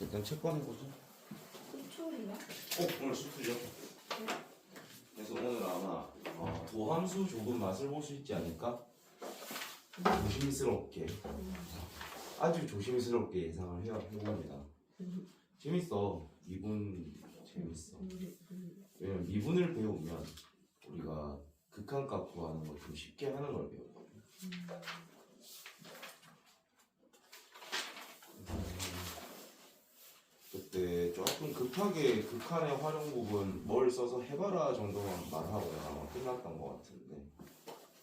일단 책 꺼내보자. 수초이야? 오늘 수투죠. 그래서 오늘 아마 도함수 조금 맛을 볼 수 있지 않을까? 조심스럽게 아주 조심스럽게 예상을 해봅니다. 재밌어. 미분 재밌어. 왜냐면 미분을 배우면 우리가 극한값 구하는 걸 좀 쉽게 하는 걸 배우거든. 그때 조금 급하게 극한의 활용 부분 뭘 써서 해봐라 정도만 말하고 아마 끝났던 것 같은데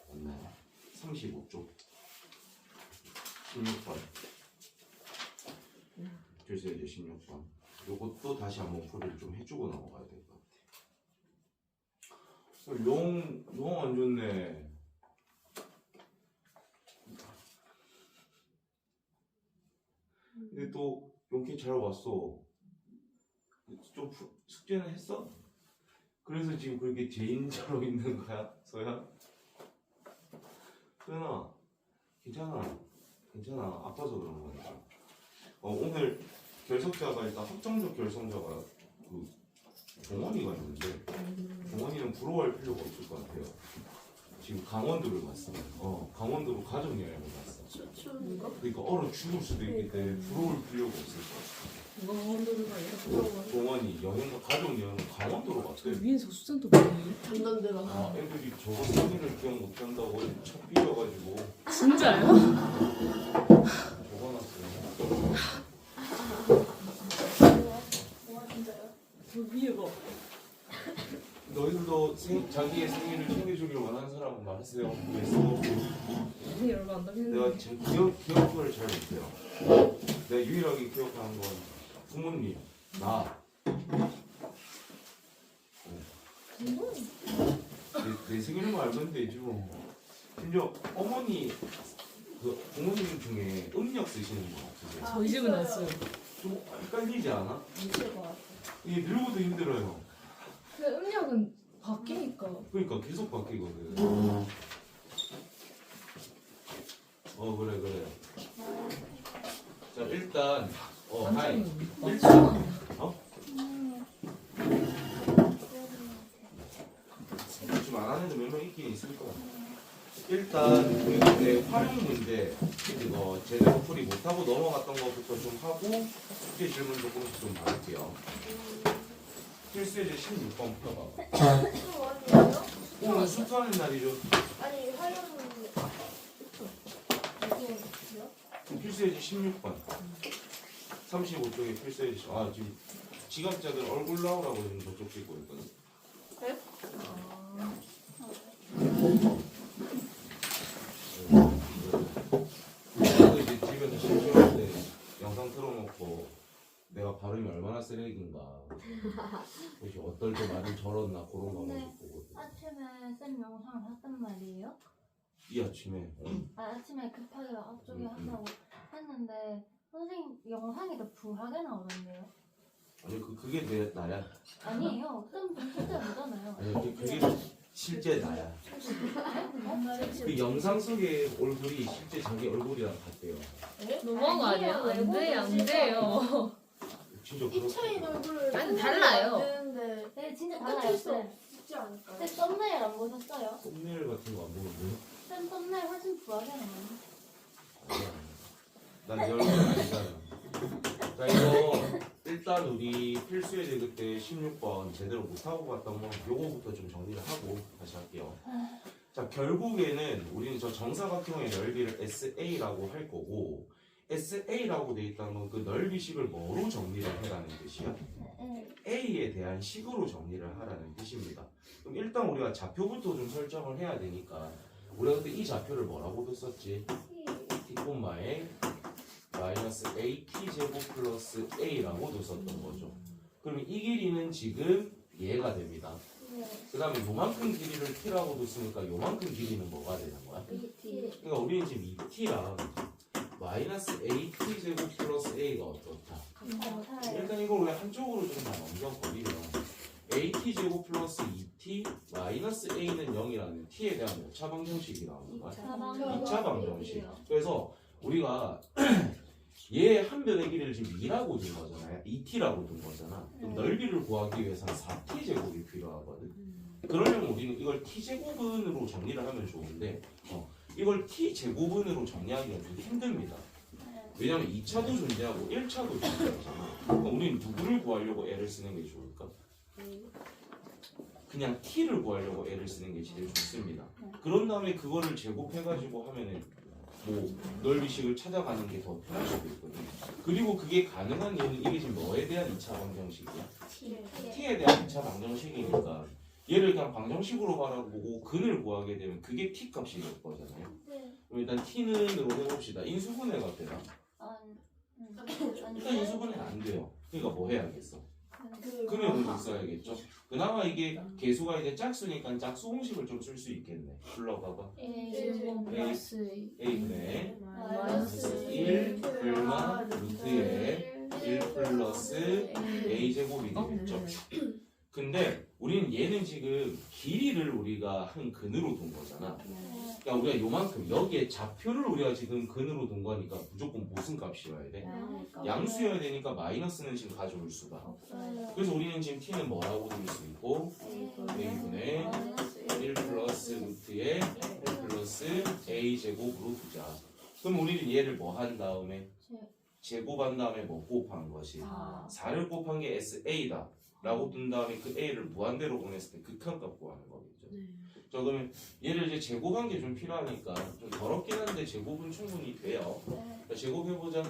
맞나요? 35쪽 16번 글쎄 이제 16번 요것도 다시 한번 풀이를 좀 해주고 넘어가야 될 것 같아. 용 안 좋네. 근데 또 용케 잘 왔어. 좀 숙제는 했어? 그래서 지금 그렇게 죄인처럼 있는 거야, 소야? 소연아, 괜찮아. 아파서 그런 거니까. 오늘 결석자가 일단 확정적 결성자가 그 동원이가 있는데 동원이는 부러워할 필요가 없을 것 같아요. 지금 강원도를 갔어. 강원도로 가족여행을 갔어. 누가? 그러니까 얼어 죽을 수도 있기 때문에 부러울 필요가 없을 것 같아. 누가 강원도를 가요? 동원이 가족여행 강원도로 갔대. 위에서 수산도 많이 장난대가. 애들이 저거 성의를 기억 못한다고 첫 삐져가지고 진짜요? 적어놨어요. 와 진짜요? 저 위에 봐. 너희들도 자기의 생일을 챙겨주길 원하는 사람은 말하세요. 그래서 생일 얼마 안 남았는데. 내가 지금 기억을 잘 못해요. 내가 유일하게 기억하는 건 부모님, 나. 내 생일만 알면 되지 뭐. 심지어 어머니, 그 부모님 중에 음력 쓰시는 거 같으세요? 저희 집은 안 써요. 좀 헷갈리지 않아? 미칠 것 같아. 이게 늙어도 힘들어요. 근데 음력은 바뀌니까. 그러니까 계속 바뀌거든. 그래. 자 일단 하이. 일단 지금 안 하는 데 몇 명 있긴 있을 거야. 일단 우리 그때 활용 문제 이거 제대로 풀이 못하고 넘어갔던 것부터 좀 하고 숙제 질문 조금씩 좀 받을게요. 필수예제 16번 풀어봐. 수원이에요? 오늘 수투하는 날이죠. 아니 화요일 누구요? 필수예제 16번 35쪽에 필수예제 지금 지각자들 얼굴 나오라고 지금 저쪽 찍고 있거든. 네? 나도 이제 집에서 심심할 때 영상 틀어놓고 내가 발음이 얼마나 쓰레기인가 혹시 어떨 때 말을 저렀나 그런 거 한번 보거든. 아침에 쌤 영상을 봤단 말이에요. 이 아침에 아침에 급하게 앞쪽에 음. 한다고 했는데 선생님 영상이 더 부하게 나오던데요. 아니 그게 나야. 아니에요. 쌤 진짜 보잖아요. 아니 그게 실제 나야. 그 영상 속의 얼굴이 실제 자기 얼굴이랑 같대요. 너무한 거 아니야? 안 돼, 안 돼요. 진짜 이 차인 얼굴을 아니, 달라요. 되는데 네, 진짜 달라요. 어쩔 수 쌤. 없지 않을까요? 쌤 썸네일 안 보셨어요? 썸네일 같은 거 안 보는데? 쌤 썸네일 훨씬 부하게 나와요. 아니야. 난네 얼굴 아니잖아. 자 이거 일단 우리 필수예제 그때 16번 제대로 못하고 갔던 거 요거부터 좀 정리를 하고 다시 할게요. 자 결국에는 우리는 저 정사각형의 넓이를 SA라고 할 거고 SA라고 돼 있다는 건 그 넓이식을 뭐로 정리를 해라는 뜻이야? A에 대한 식으로 정리를 하라는 뜻입니다. 그럼 일단 우리가 좌표부터 좀 설정을 해야 되니까 우리가 그때 이 좌표를 뭐라고도 썼지? t, 마이너스 AT 제곱 플러스 A라고도 썼던 거죠. 그럼 이 길이는 지금 얘가 됩니다. 그 다음에 요만큼 길이를 T라고도 쓰니까 요만큼 길이는 뭐가 되는 거야? 그러니까 우리는 지금 이 T랑 마이너스 AT 제곱 플러스 A가 어떻다? 일단 이걸 우리 한쪽으로 좀 다 넘겨버리면 AT 제곱 플러스 2T 마이너스 A는 0이라는 T에 대한 오차 방정식이 나오는 거야. 2차 방정식. 그래서 우리가 얘 한 변의 길이를 지금 2라고 둔 거잖아요. 2t라고 둔 거잖아. 그럼 넓이를 구하기 위해서는 4t 제곱이 필요하거든. 그러려면 우리는 이걸 t 제곱은으로 정리를 하면 좋은데 이걸 t 제곱은으로 정리하기가 좀 힘듭니다. 왜냐면 2차도 존재하고 1차도 존재하잖아. 그럼 우리는 누구를 구하려고 애를 쓰는 게 좋을까? 그냥 t를 구하려고 애를 쓰는 게 제일 좋습니다. 그런 다음에 그거를 제곱해가지고 하면은 뭐 넓이식을 찾아가는 게 더 편할 수도 있거든요. 그리고 그게 가능한 이유는 이게 지금 뭐에 대한 2차 방정식이야? t에 대한 2차 방정식이니까 얘를 그냥 방정식으로 바라보고 근을 구하게 되면 그게 t 값이 될 거잖아요. 그럼 일단 t는으로 해봅시다. 인수분해가 되나? 일단 인수분해 안 돼요. 그러니까 뭐 해야겠어? 근의 공식 써야겠죠. 그나마 이게 개수가 이제 짝수니까 짝수 공식을 좀 쓸 수 있겠네. 불러봐봐. a분의 마이너스 1 얼마 루트에 1 플러스 a제곱이 되겠죠. 근데 우리는 얘는 지금 길이를 우리가 한 근으로 둔 거잖아. 그러니까 우리가 요만큼 여기에 좌표를 우리가 지금 근으로 둔 거니까 무조건 무슨 값이어야 돼? 양수여야 되니까 마이너스는 지금 가져올 수가. 그래서 우리는 지금 t는 뭐라고 둘 수 있고 a분의 1 플러스 루트에 1 플러스 a제곱으로 두자. 그럼 우리는 얘를 뭐 한 다음에 제곱한 다음에 뭐 곱한 것이 4를 곱한 게 SA다 라고 둔 다음에 그 A를 무한대로 보냈을 때 극한값 구하는 거겠죠. 자, 그러면 얘를 이제 제곱한 게 좀 필요하니까 좀 더럽긴 한데 제곱은 충분히 돼요. 자, 제곱해보자.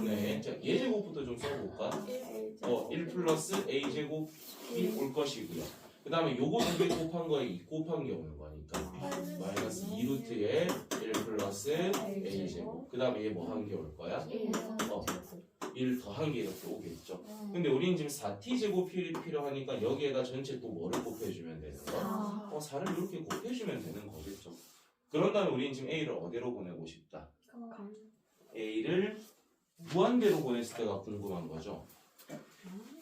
네, 자, 얘 제곱부터 좀 써볼까? 1 플러스 A제곱이 올 것이고요. 그 다음에 요거 두 개 곱한 거에 2 곱한 게 오는 거니까 마이너스 2루트에 1 플러스 A제곱. 그 다음에 얘 뭐 한 게 올 거야? 1 더한 게 이렇게 오겠죠. 근데 우리는 지금 4t 제곱이 필요하니까 여기에다 전체 또 뭐를 곱해주면 되는 거? 4를 이렇게 곱해주면 되는 거겠죠. 그런 다음에 우리는 지금 a를 어디로 보내고 싶다? a를 무한대로 보냈을 때가 궁금한 거죠.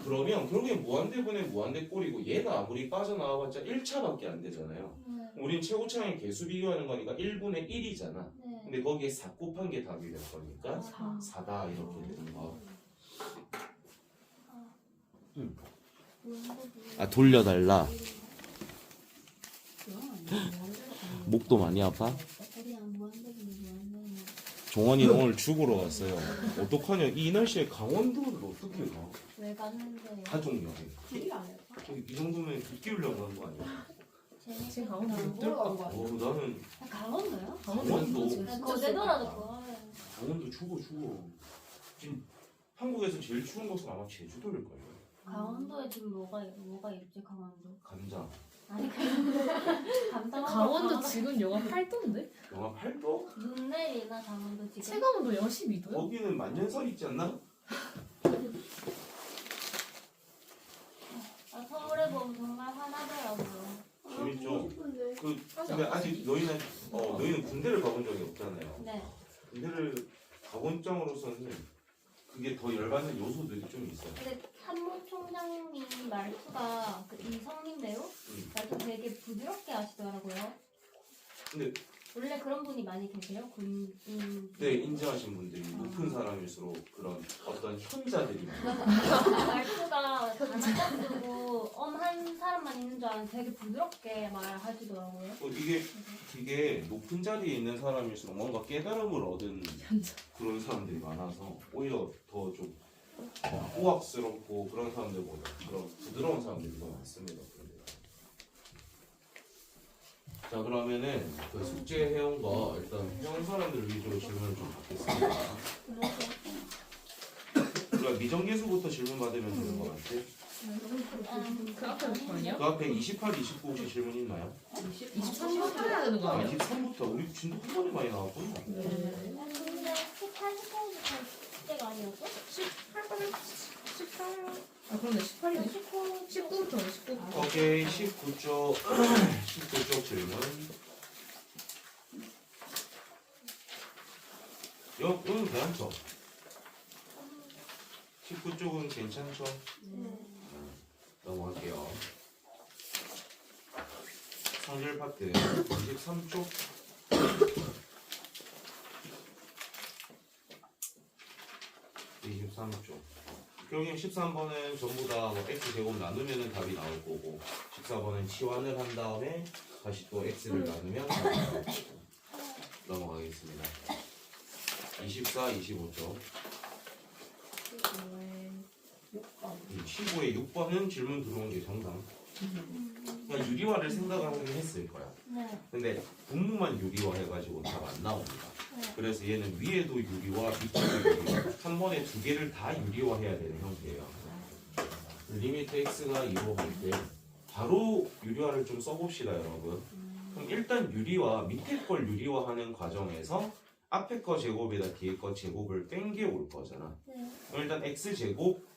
그러면 그러게 무한대분의 무한대 꼴이고 얘가 아무리 빠져나와봤자 1차밖에 안 되잖아요. 우린 최고차의 개수 비교하는 거니까 1분의 1이잖아. 근데 거기에 4 곱한 게 답이 될 거니까 4다 이렇게 되는 거. 아, 돌려달라. 목도 많이 아파? 종원이는 오늘 죽으러 왔어요. 어떡하냐? 이 날씨에 강원도를 어떻게 가? 왜 갔는데? 가족여행. 이 정도면 비 끼우려고 한 거 아니야? 지금 강원도 못 들을 것 같아. 나는 강원도요? 강원도. 거제도라도 강원도 추워. 지금 한국에서 제일 추운 곳은 아마 제주도일 거예요. 강원도에 지금 뭐가 있지 강원도? 감자. 아니 감자 강원도 지금 영하 8도인데? 영하 8도? 눈 내리나 강원도 지금? 체감온도 영하 12도요? 거기는 만년설 있지 않나? 서울에 보면 정말 화나더라고요. 재밌죠? 근데 아직 너희는 군대를 가본 적이 없잖아요. 네. 군대를 가본 장으로서는 그게 더 열받는 요소들이 좀 있어요. 근데 참모총장님 말투가 그 이성민 배우 말투 되게 부드럽게 하시더라고요. 근데 원래 그런 분이 많이 계세요? 네, 인지하신 분들이 높은 사람일수록 그런 어떤 현자들이 많아요. 말투가 단짝두고 엄한 사람만 있는 줄 알았는데 되게 부드럽게 말하시더라고요. 이게 되게 높은 자리에 있는 사람일수록 뭔가 깨달음을 얻은 그런 사람들이 많아서 오히려 더 좀 호학스럽고 그런 사람들보다 그런 부드러운 사람들이 더 많습니다. 자, 그러면은 그 숙제 해온 거 일단 해온 사람들 위주로 질문을 좀 받겠습니다. 우리가 미정계수부터 질문 받으면 되는 거 같지? 그 앞에 몇 번이요? 그 앞에 28, 29 혹시 질문 있나요? 23번 해야 되는 거 아, 아니야? 23부터 우리 진도 한 번에 많이 나왔구나. 근데 18, 19부터 숙제가 아니었어? 18번에 18. 아 그런데 18이네. 19부터 19부터. 오케이, 19쪽 19쪽 질문. 이거는 괜찮죠? 19쪽은 괜찮죠? 넘어갈게요. 성질 파트 23쪽. 23쪽. 결국엔 13번은 전부 다뭐 x제곱 나누면 답이 나올 거고 14번은 치환을 한 다음에 다시 또 x를 나누면 답이 나올 거고. 넘어가겠습니다. 24, 25쪽. 15의 6번은 질문 들어온 게 정답. 그냥 유리화를 생각하긴 했을 거야. 네. 근데 분모만 유리화 해가지고 답 안 나옵니다. 네. 그래서 얘는 위에도 유리화, 밑에도 유리화. 한 번에 두 개를 다 유리화해야 되는 형태예요. 리미트 x가 2로 갈 때 바로 유리화를 좀 써봅시다, 여러분. 그럼 일단 유리화, 밑에 걸 유리화하는 과정에서 앞에 거 제곱에다 뒤에 거 제곱을 뺀 게 올 거잖아. 네. 그럼 일단 x제곱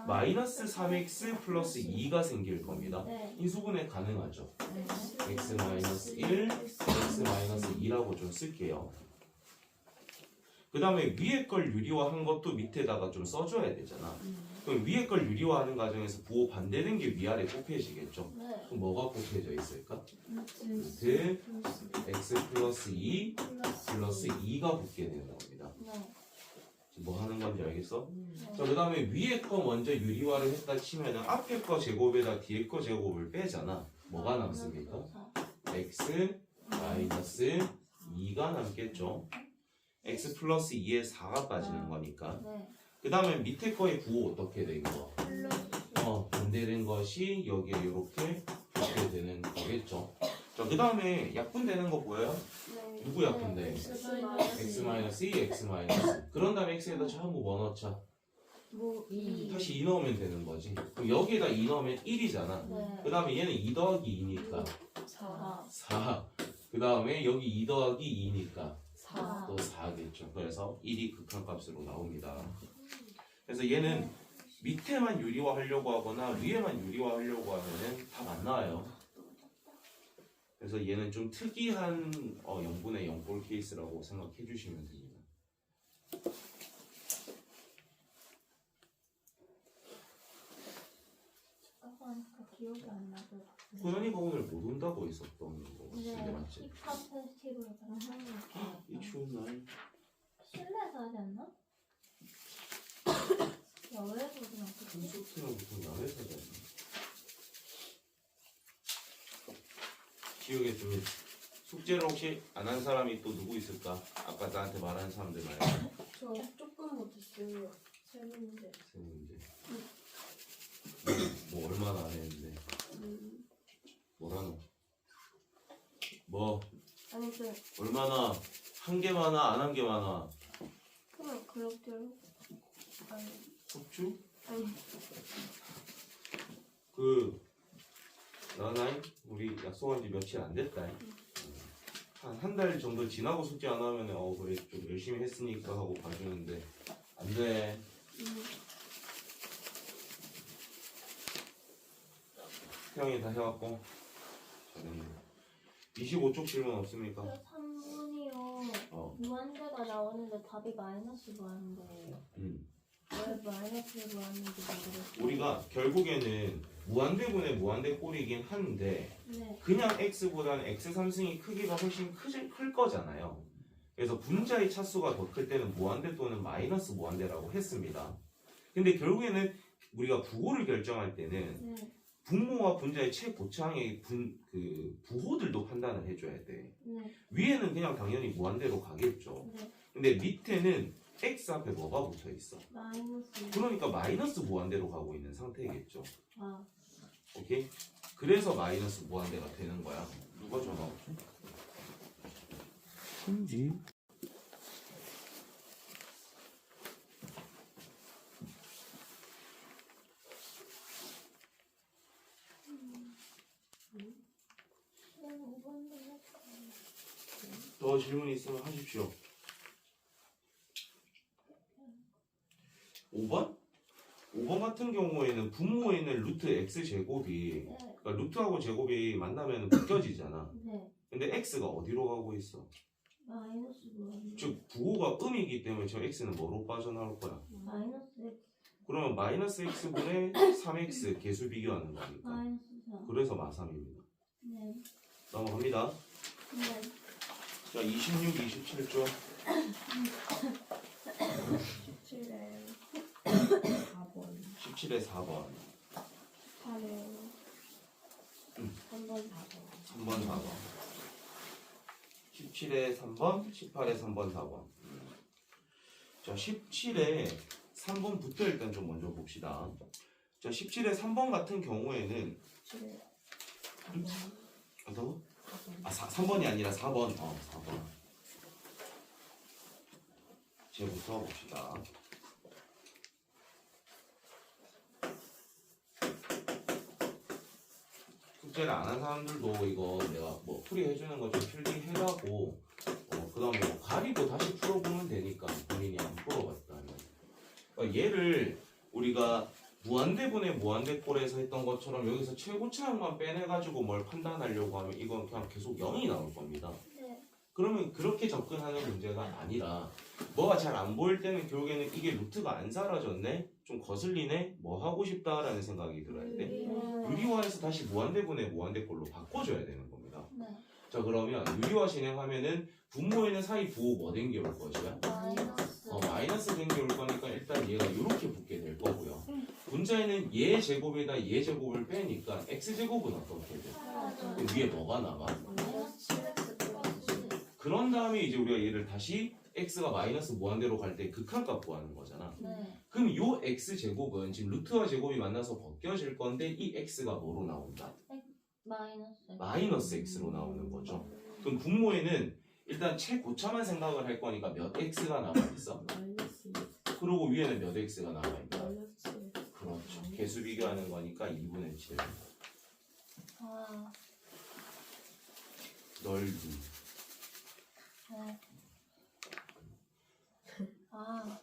마이너스 3x 플러스 2가 생길 겁니다. 네. 인수분해 가능하죠. 네. x 마이너스 1, x 마이너스 2라고 좀 쓸게요. 그 다음에 위에 걸 유리화한 것도 밑에다가 좀 써줘야 되잖아. 그럼 위에 걸 유리화하는 과정에서 부호 반대된 게 위아래 곱해지겠죠. 네. 그럼 뭐가 곱해져 있을까? 루트 루트 x 플러스 2 플러스 2가 붙게 되는 겁니다. 네. 지금 뭐 하는 건지 알겠어? 자, 그 다음에 위에 거 먼저 유리화를 했다 치면은 앞에 거 제곱에다 뒤에 거 제곱을 빼잖아. 뭐가 남습니까? x 마이너스 2가 남겠죠. x 플러스 2에 4가 빠지는 거니까. 네. 그 다음에 밑에 거의 부호 어떻게 된 거? 반대된 것이 여기에 이렇게 붙게 되는 거겠죠. 자, 그 다음에 약분되는 거 보여요? 네. 누구 약분돼? x 마이너스 2, x 마이너스. 그런 다음에 x에다 전부 뭐 넣자? 뭐 다시 2 넣으면 되는 거지. 그럼 여기에다 2 넣으면 1이잖아. 네. 그 다음에 얘는 2 더하기 2니까 4. 4. 그 다음에 여기 2 더하기 2니까 4. 또 4겠죠. 그래서 1이 극한값으로 나옵니다. 그래서 얘는 밑에만 유리화 하려고 하거나 위에만 유리화 하려고 하면은 답 안 나와요. 그래서 얘는 좀 특이한 0분의 0볼 케이스라고 생각해 주시면 됩니다. 아까 하니까 기억이 안 나고. 고현이가 오늘 못 온다고 했었던 거 같은데 맞지? 힙합 페스티벌 그런 하는 이 추운 날 실내에서 하지 않나? 야외에서 하지 않고. 콘서트는 보통 야외에서 하잖아. 기억에 좀 숙제를 혹시 안 한 사람이 또 누구 있을까? 아까 나한테 말하는 사람들 말이야. 저 조금 못했어요. 세 문제. 세 문제. 뭐 얼마나 안 했는데 뭐라노? 뭐 아니 그 얼마나 한 개 많아 안 한 개 많아? 그냥 그럭저럭. 아니 속주? 아니 그 나나이 우리 약속한 지 며칠 안 됐다. 한 달 정도 지나고 숙제 안 하면 그래 좀 열심히 했으니까 하고 봐주는데 안 돼. 형이 다 해갖고 잘했네. 25쪽 질문 없습니까? 3분이요. 무한대가 나오는데 답이 마이너스 무한대예요. 왜 마이너스 무한대인지 모르겠어요. 우리가 결국에는 무한대분의 무한대 꼴이긴 한데 네. 그냥 x보다는 x3승이 크기가 훨씬 클 거잖아요. 그래서 분자의 차수가 더 클 때는 무한대 또는 마이너스 무한대라고 했습니다. 근데 결국에는 우리가 부호를 결정할 때는 네. 분모와 분자의 최고차항의 부호들도 판단을 해줘야 돼. 네. 위에는 그냥 당연히 무한대로 가겠죠. 네. 근데 밑에는 x 앞에 뭐가 붙어 있어? 마이너스. 그러니까 마이너스 무한대로 가고 있는 상태겠죠. 아. 오케이? 그래서 마이너스 무한대가 되는 거야. 누가 전화 오지? 손지. 더 질문 있으면 하십시오. 5번? 5번 같은 경우에는 분모에 있는 루트 x 제곱이 네. 그러니까 루트하고 제곱이 만나면 묶여지잖아. 네. 근데 x가 어디로 가고 있어? 마이너스 무한대. 즉 부호가 음이기 때문에 저 x는 뭐로 빠져나올 거야? 마이너스 x. 그러면 마이너스 x분의 3x 개수 비교하는 거니까. 마이너스 4. 그래서 마삼입니다. 네. 넘어갑니다. 네. 자, 26, 27조. 17에 17의 4번. 8에 응. 3번 4번. 3번 4번. 17에 3번, 18에 3번 4번. 자, 17에 3번부터 일단 좀 먼저 봅시다. 자, 17에 3번 같은 경우에는 7에 어떤 거? 아, 3번이 아니라 4번. 4번. 쟤부터 봅시다. 숙제를 안 한 사람들도 이거 내가 뭐 풀이해주는 거 좀 필기해가고 그 다음에 뭐 가리고 다시 풀어보면 되니까 본인이 안 풀어봤다면 그러니까 얘를 우리가 무한대분의 무한대꼴에서 했던 것처럼 여기서 최고차항만 빼내가지고 뭘 판단하려고 하면 이건 그냥 계속 0이 나올 겁니다. 네. 그러면 그렇게 접근하는 문제가 아니라 뭐가 잘 안 보일 때는 결국에는 이게 루트가 안 사라졌네? 좀 거슬리네? 뭐 하고 싶다라는 생각이 들어야 돼. 유리화해서 다시 무한대분의 무한대꼴로 바꿔줘야 되는 겁니다. 네. 자, 그러면 유리화 진행하면은 분모에는 사이 부호 뭐 된 게 올 것이야? 마이너스. 마이너스 된 게 올 거니까 일단 얘가 이렇게 붙게 될 거고요. 분자에는 얘 제곱에다 얘 제곱을 빼니까 x 제곱은 어떻게 돼? 그럼 위에 뭐가 남아? 마이너스 7x 플러스 10. 그런 다음에 이제 우리가 얘를 다시 x가 마이너스 무한대로 갈 때 극한값 구하는 거잖아. 네. 그럼 요 x 제곱은 지금 루트와 제곱이 만나서 벗겨질 건데 이 x가 뭐로 나온다? 마이너스. 마이너스 x로 나오는 거죠. 그럼 분모에는 일단 최고차만 생각을 할 거니까 몇 x가 남아있어? 마이너스 그리고 위에는 몇 x가 남아있다? 마이너스 그렇죠. 개수 비교하는 거니까 2분의 7 아, 넓이. 네. 아,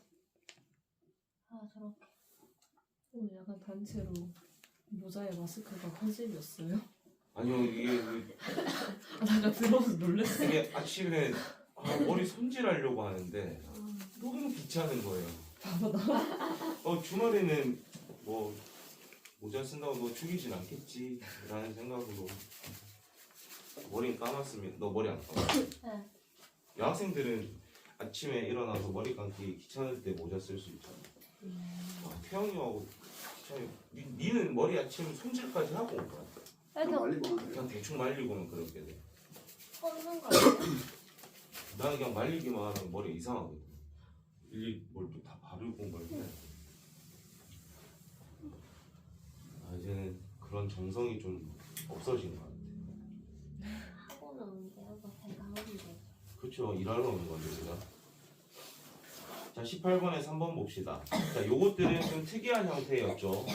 저렇게. 오늘 약간 단체로 모자에 마스크가 컨셉이었어요. 아니요, 잠깐 들어서 놀랐어요. 이게 아침에 머리 손질하려고 하는데 너무 귀찮은 거예요. 주말에는 뭐 모자 쓴다고 너 죽이진 않겠지 라는 생각으로 머리 감았으면 너 머리 안 감아? 네. 여학생들은 아침에 일어나서 머리 감기 귀찮을 때 모자 쓸 수 있잖아. 태영이하고 귀찮아. 니는 머리 아침 손질까지 하고 온 거야? 그냥 대충 말리고는 그렇게 돼. 뻗는 거 아니에요? 나는 그냥 말리기만 하면 머리 이상하거든. 일일이 뭘 또 다 바르고 뭘 해. 이제는 그런 정성이 좀 없어진 것 같아. 학원 오는데요. 뭐 제가 하면 되죠. 그렇죠. 일하러 오는 건데 제가. 자, 18번에 3번 봅시다. 자, 요것들은 좀 특이한 형태였죠.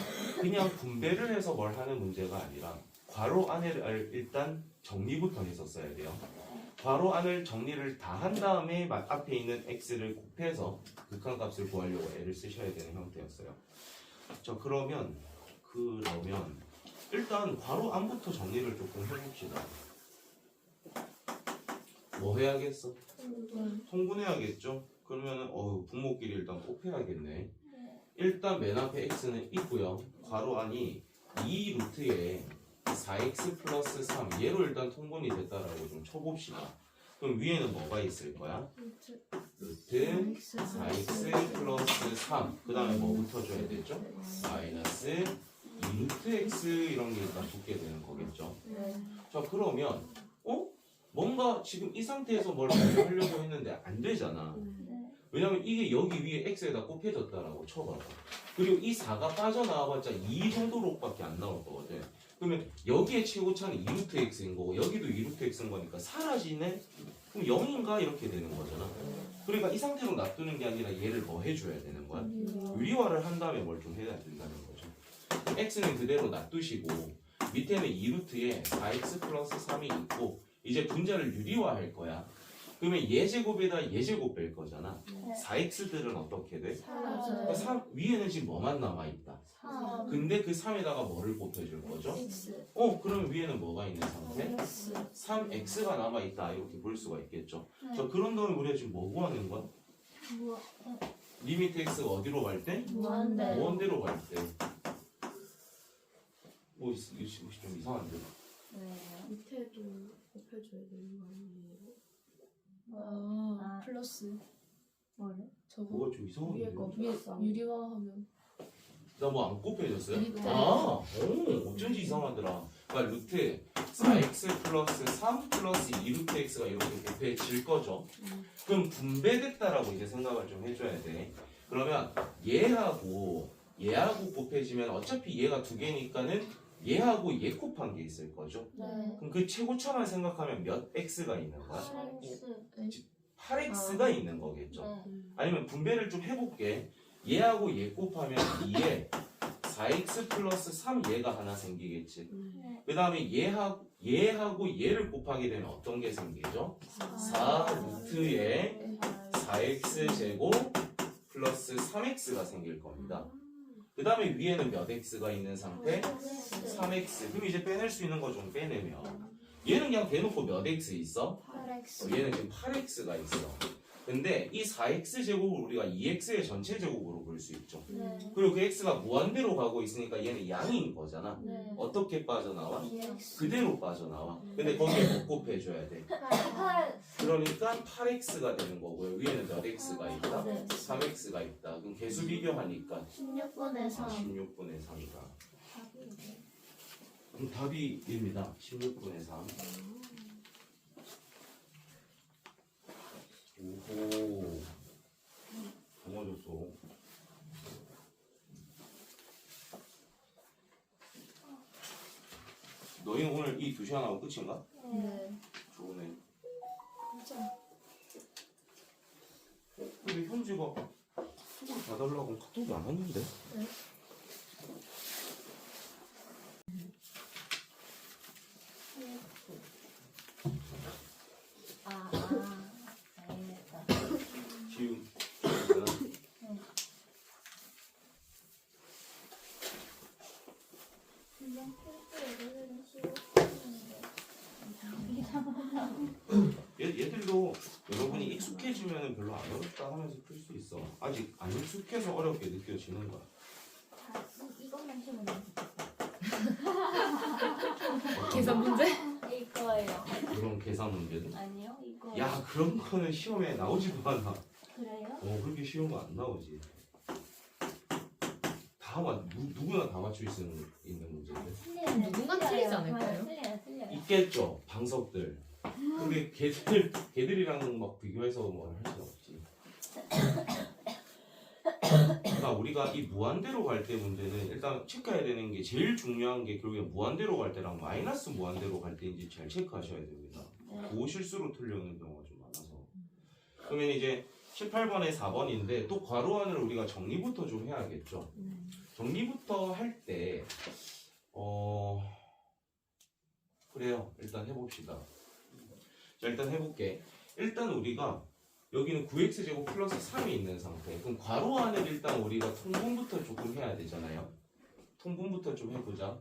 그냥 분배를 해서 뭘 하는 문제가 아니라 괄호 안을 일단 정리부터 했었어야 돼요. 괄호 안을 정리를 다 한 다음에 앞에 있는 x를 곱해서 극한값을 구하려고 애를 쓰셔야 되는 형태였어요. 자, 그러면 일단 괄호 안부터 정리를 조금 해봅시다. 뭐 해야겠어? 통분해야겠죠? 그러면은 분모끼리 일단 곱해야겠네. 일단 맨 앞에 x는 있고요. 괄호 안이 2 루트에 4x 플러스 3 얘로 일단 통분이 됐다라고 좀 쳐봅시다. 그럼 위에는 뭐가 있을 거야? 루트 4x 플러스 3 그 다음에 뭐 붙어줘야 되죠? 마이너스 2루트 x 이런 게 일단 붙게 되는 거겠죠. 자, 그러면 뭔가 지금 이 상태에서 뭘 하려고 했는데 안 되잖아. 왜냐면 이게 여기 위에 x에다 곱해졌다라고 쳐봐봐. 그리고 이 4가 빠져나와봤자 2 정도로밖에 안 나올 거거든. 그러면 여기에 최고차는 2루트 x인 거고 여기도 2루트 x인 거니까 사라지네? 그럼 0인가? 이렇게 되는 거잖아. 그러니까 이 상태로 놔두는 게 아니라 얘를 뭐 해줘야 되는 거야? 유리화를 한 다음에 뭘 좀 해야 된다는 거죠. x는 그대로 놔두시고 밑에는 2루트에 4x 플러스 3이 있고 이제 분자를 유리화할 거야. 그러면 얘 제곱에다 얘 제곱 뺄 거잖아. 4x들은 어떻게 돼? 그러니까 3, 위에는 지금 뭐만 남아있다. 근데 그 3에다가 뭐를 곱해줄 거죠? 그러면 위에는 뭐가 있는 상태? 3x가 남아있다 이렇게 볼 수가 있겠죠. 자, 그런 다음에 우리가 지금 뭐 구하는 거야? 리미트 x가 어디로 갈 때? 무한대. 무한대로 갈 때. 이거 좀 이상한데? 밑에도 곱해줘야 되는 거 아니에요? 플러스 뭐래? 저거 뭐가 좀 이상한데? 위에 거 위에 플러스 안 유리화하면 나 뭐 안 곱해졌어요? 밑에. 어쩐지 이상하더라. 그러니까 루트 4x 플러스 3 플러스 2루트 x가 이렇게 곱해질 거죠. 그럼 분배됐다라고 이제 생각을 좀 해줘야 돼. 그러면 얘하고 곱해지면 어차피 얘가 두 개니까는 얘하고 얘 곱한 게 있을 거죠. 네. 그럼 그 최고차만 생각하면 몇 x가 있는 거야? 8x. 8x가 있는 거겠죠. 네. 아니면 분배를 좀 해볼게. 얘하고 얘 곱하면 2에 4x 플러스 3 얘가 하나 생기겠지. 네. 그 다음에 얘하고 얘를 곱하게 되면 어떤 게 생기죠? 4 루트에 4x 제곱 플러스 3x가 생길 겁니다. 그 다음에 위에는 몇 x가 있는 상태? 3x. 그럼 이제 빼낼 수 있는 거 좀 빼내면 얘는 그냥 대놓고 몇 x 있어? 8x. 얘는 지금 8x가 있어. 근데 이 4x 제곱을 우리가 2x의 전체 제곱으로 볼 수 있죠. 네. 그리고 그 x가 무한대로 가고 있으니까 얘는 양인 거잖아. 네. 어떻게 빠져나와? 2x. 그대로 빠져나와. 근데 거기에 못 곱해줘야 돼. 8. 그러니까 8x가 되는 거고요. 위에는 몇 x가 있다? 네. 3x가 있다. 그럼 개수 비교하니까 16분의 3. 16분의 3이다. 그럼 답이 입니다. 16분의 3. 오호. 넘어졌어. 너희 오늘 이 2시간 하고 끝인가? 네. 좋네. 진짜. 근데 현지가 수고를 봐달라고 카톡이 안 왔는데? 알겠다. 지금 얘들도 여러분이 익숙해지면 별로 안 어렵다 하면서 풀 수 있어. 아직 안 익숙해서 어렵게 느껴지는 거야. 이것만 치면 돼. 계산 문제? 이거예요. 그런 계산 문제는? 아니요, 이거. 야, 그런 거는 시험에 나오지도 않아. 그래요? 그렇게 쉬운 거 안 나오지. 누구나 다 맞출 수 있는 문제인데. 틀려요. 누군가 틀리지 않을까요? 틀려요. 있겠죠, 방석들. 근데 걔들이랑 막 비교해서 뭘 할 수 없지. 그러니까 우리가 이 무한대로 갈 때 문제는 일단 체크해야 되는 게 제일 중요한 게 결국에 무한대로 갈 때랑 마이너스 무한대로 갈 때인지 잘 체크하셔야 됩니다. 그 실수로 틀려오는 경우가 좀 많아서. 그러면 이제 18번에 4번인데 또 괄호 안을 우리가 정리부터 좀 해야겠죠. 정리부터 할 때 그래요. 일단 해봅시다. 자, 일단 해볼게. 일단 우리가 여기는 9x제곱 플러스 3이 있는 상태. 그럼 괄호 안을 일단 우리가 통분부터 조금 해야 되잖아요. 통분부터 좀 해보자.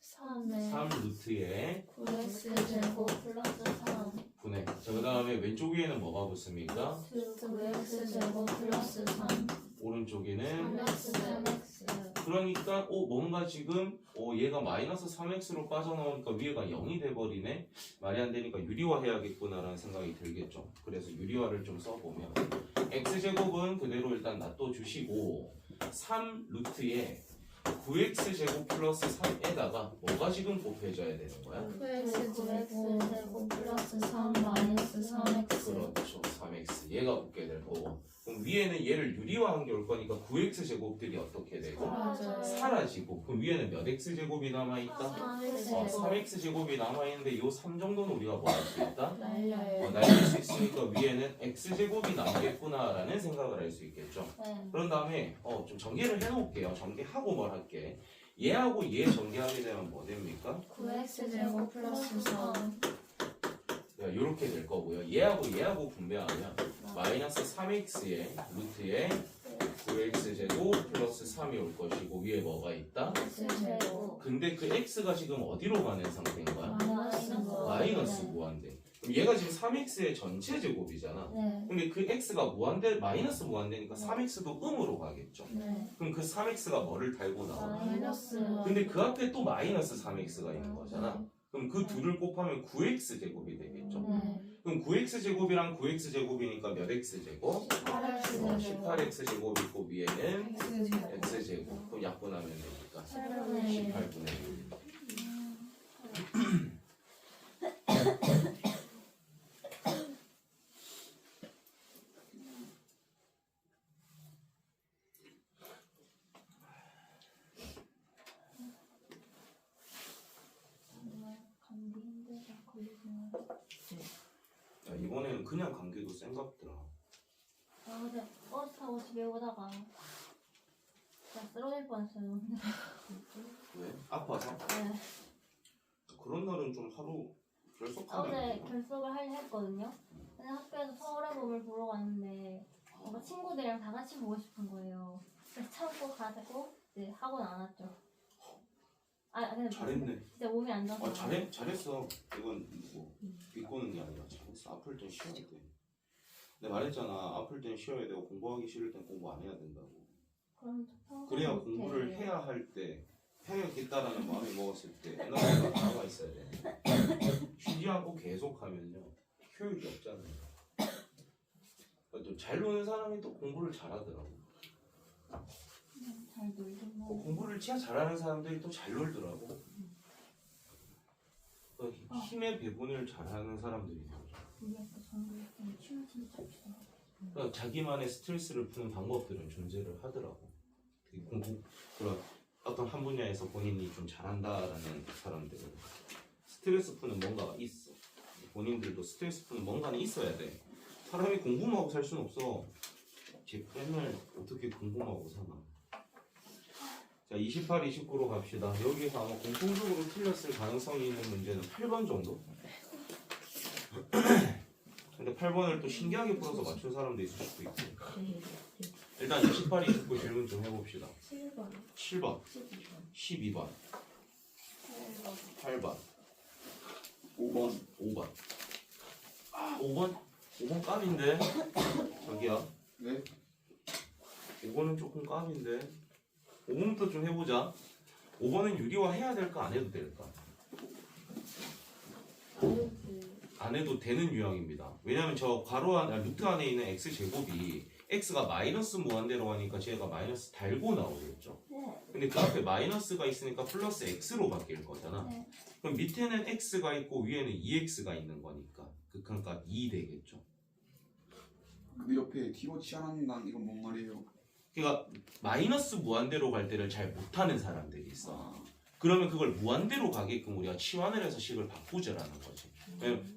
3에 3 루트에 9x제곱 플러스 3. 분해. 자, 그 다음에 왼쪽 위에는 뭐가 붙습니까? 9x제곱 플러스 3. 오른쪽에는 3x. 그러니까 뭔가 지금 얘가 마이너스 3x로 빠져나오니까 위에가 0이 돼버리네. 말이 안 되니까 유리화 해야겠구나라는 생각이 들겠죠. 그래서 유리화를 좀 써보면 x제곱은 그대로 일단 놔둬주시고 3 루트에 9x제곱 플러스 3에다가 뭐가 지금 곱해져야 되는 거야? 9x제곱 플러스 3 마이너스 3x. 그렇죠. 3x. 얘가 곱게 될 거고. 그럼 위에는 얘를 유리화한 게 올 거니까 9x제곱들이 어떻게 되고? 맞아요. 사라지고. 그럼 위에는 몇 x제곱이 남아있다? 3x제곱이 남아있는데 요 3 정도는 우리가 뭐 할 수 있다? 날려요. 날릴 수 있으니까 위에는 x제곱이 남겠구나라는 생각을 할 수 있겠죠. 네. 그런 다음에 좀 전개를 해놓을게요. 전개하고 뭘 할게. 얘하고 얘 전개하게 되면 뭐 됩니까? 9x제곱 플러스 3. 이렇게 될 거고요. 얘하고 분배하면 마이너스 3x의 루트에 9x제곱 플러스 3이 올 것이고 위에 뭐가 있다? x제곱. 근데 그 x가 지금 어디로 가는 상태인 거야? 마이너스 무한대. 그럼 얘가 지금 3x의 전체 제곱이잖아. 네. 근데 그 x가 마이너스 무한대니까 3x도 음으로 가겠죠. 네. 그럼 그 3x가 뭐를 달고 나와? 마이너스. 근데 그 앞에 또 마이너스 3x가 있는 거잖아. 그럼 그 둘을 곱하면 9x제곱이 되겠죠. 네. 그럼 9x제곱이랑 9x제곱이니까 몇 x제곱? 8x. 18x 제곱 있고 위에는 x 제곱. 그럼 약분하면 되니까 18분의 1. 야, 이번에는 그냥 감기도 센갑더라. 어제 버스 타고 집에 오다가 진짜 쓰러질 뻔했어요. 왜? 아파서? 네. 그런 날은 좀 하루 결석하면 어제 결석을 하려 했거든요. 근데 학교에서 서울의 봄을 보러 갔는데 뭔가 친구들이랑 다 같이 보고 싶은 거예요. 그래서 참고 가지고 이제 학원 안 왔죠. 근데 잘했네. 진짜 몸이 안 좋아서. 잘했어. 이건 뭐 비꼬는 게 아니라 잘했어. 아플 땐 쉬어야 돼. 내가 말했잖아. 아플 땐 쉬어야 되고 공부하기 싫을 땐 공부 안 해야 된다고. 그럼 평생 그래야 못해. 공부를 해야 할 때 해야겠다라는 마음이 먹었을 때 에너지가 나와 있어야 돼. 쉬지 않고 계속하면요 효율이 없잖아요. 또 잘 노는 사람이 또 공부를 잘하더라고. 잘 놀긴 뭐. 공부를 진짜 잘하는 사람들이 또 잘 놀더라고. 힘의 배분을 잘하는 사람들이 되죠. 우리 학교 전교생이 춤을 진짜 잘 추더라고. 그러니까 자기만의 스트레스를 푸는 방법들은 존재를 하더라고. 공부 그런 어떤 한 분야에서 본인이 좀 잘한다라는 사람들은 스트레스 푸는 뭔가가 있어. 본인들도 스트레스 푸는 뭔가는 있어야 돼. 사람이 공부만 하고 살 수는 없어. 맨날 어떻게 공부만 하고 사나. 자, 28, 29로 갑시다. 여기서 아마 공통적으로 틀렸을 가능성이 있는 문제는 8번 정도? 근데 8번을 또 신기하게 풀어서 맞춘 사람도 있을 수도 있고. 일단 28, 29 질문 좀 해봅시다. 7번 7번, 12번, 8번, 5번 5번. 5번? 5번 깜인데? 저기야. 네 5번은 조금 깜인데. 5번부터 좀 해보자. 5번은 유리화 해야 될까 안 해도 될까? 안 해도 되는 유형입니다. 왜냐면 저 루트 안에 있는 x제곱이 x가 마이너스 무한대로 가니까 제가 마이너스 달고 나오겠죠. 네. 근데 그 앞에 마이너스가 있으니까 플러스 x로 바뀔 거잖아. 네. 그럼 밑에는 x가 있고 위에는 2x가 있는 거니까 극한값 2 되겠죠. 근데 옆에 뒤로 치환한다는 이건 뭔 말이에요? 그러니까 마이너스 무한대로 갈 때를 잘 못하는 사람들이 있어. 아, 그러면 그걸 무한대로 가게끔 우리가 치환을 해서 식을 바꾸자라는 거지.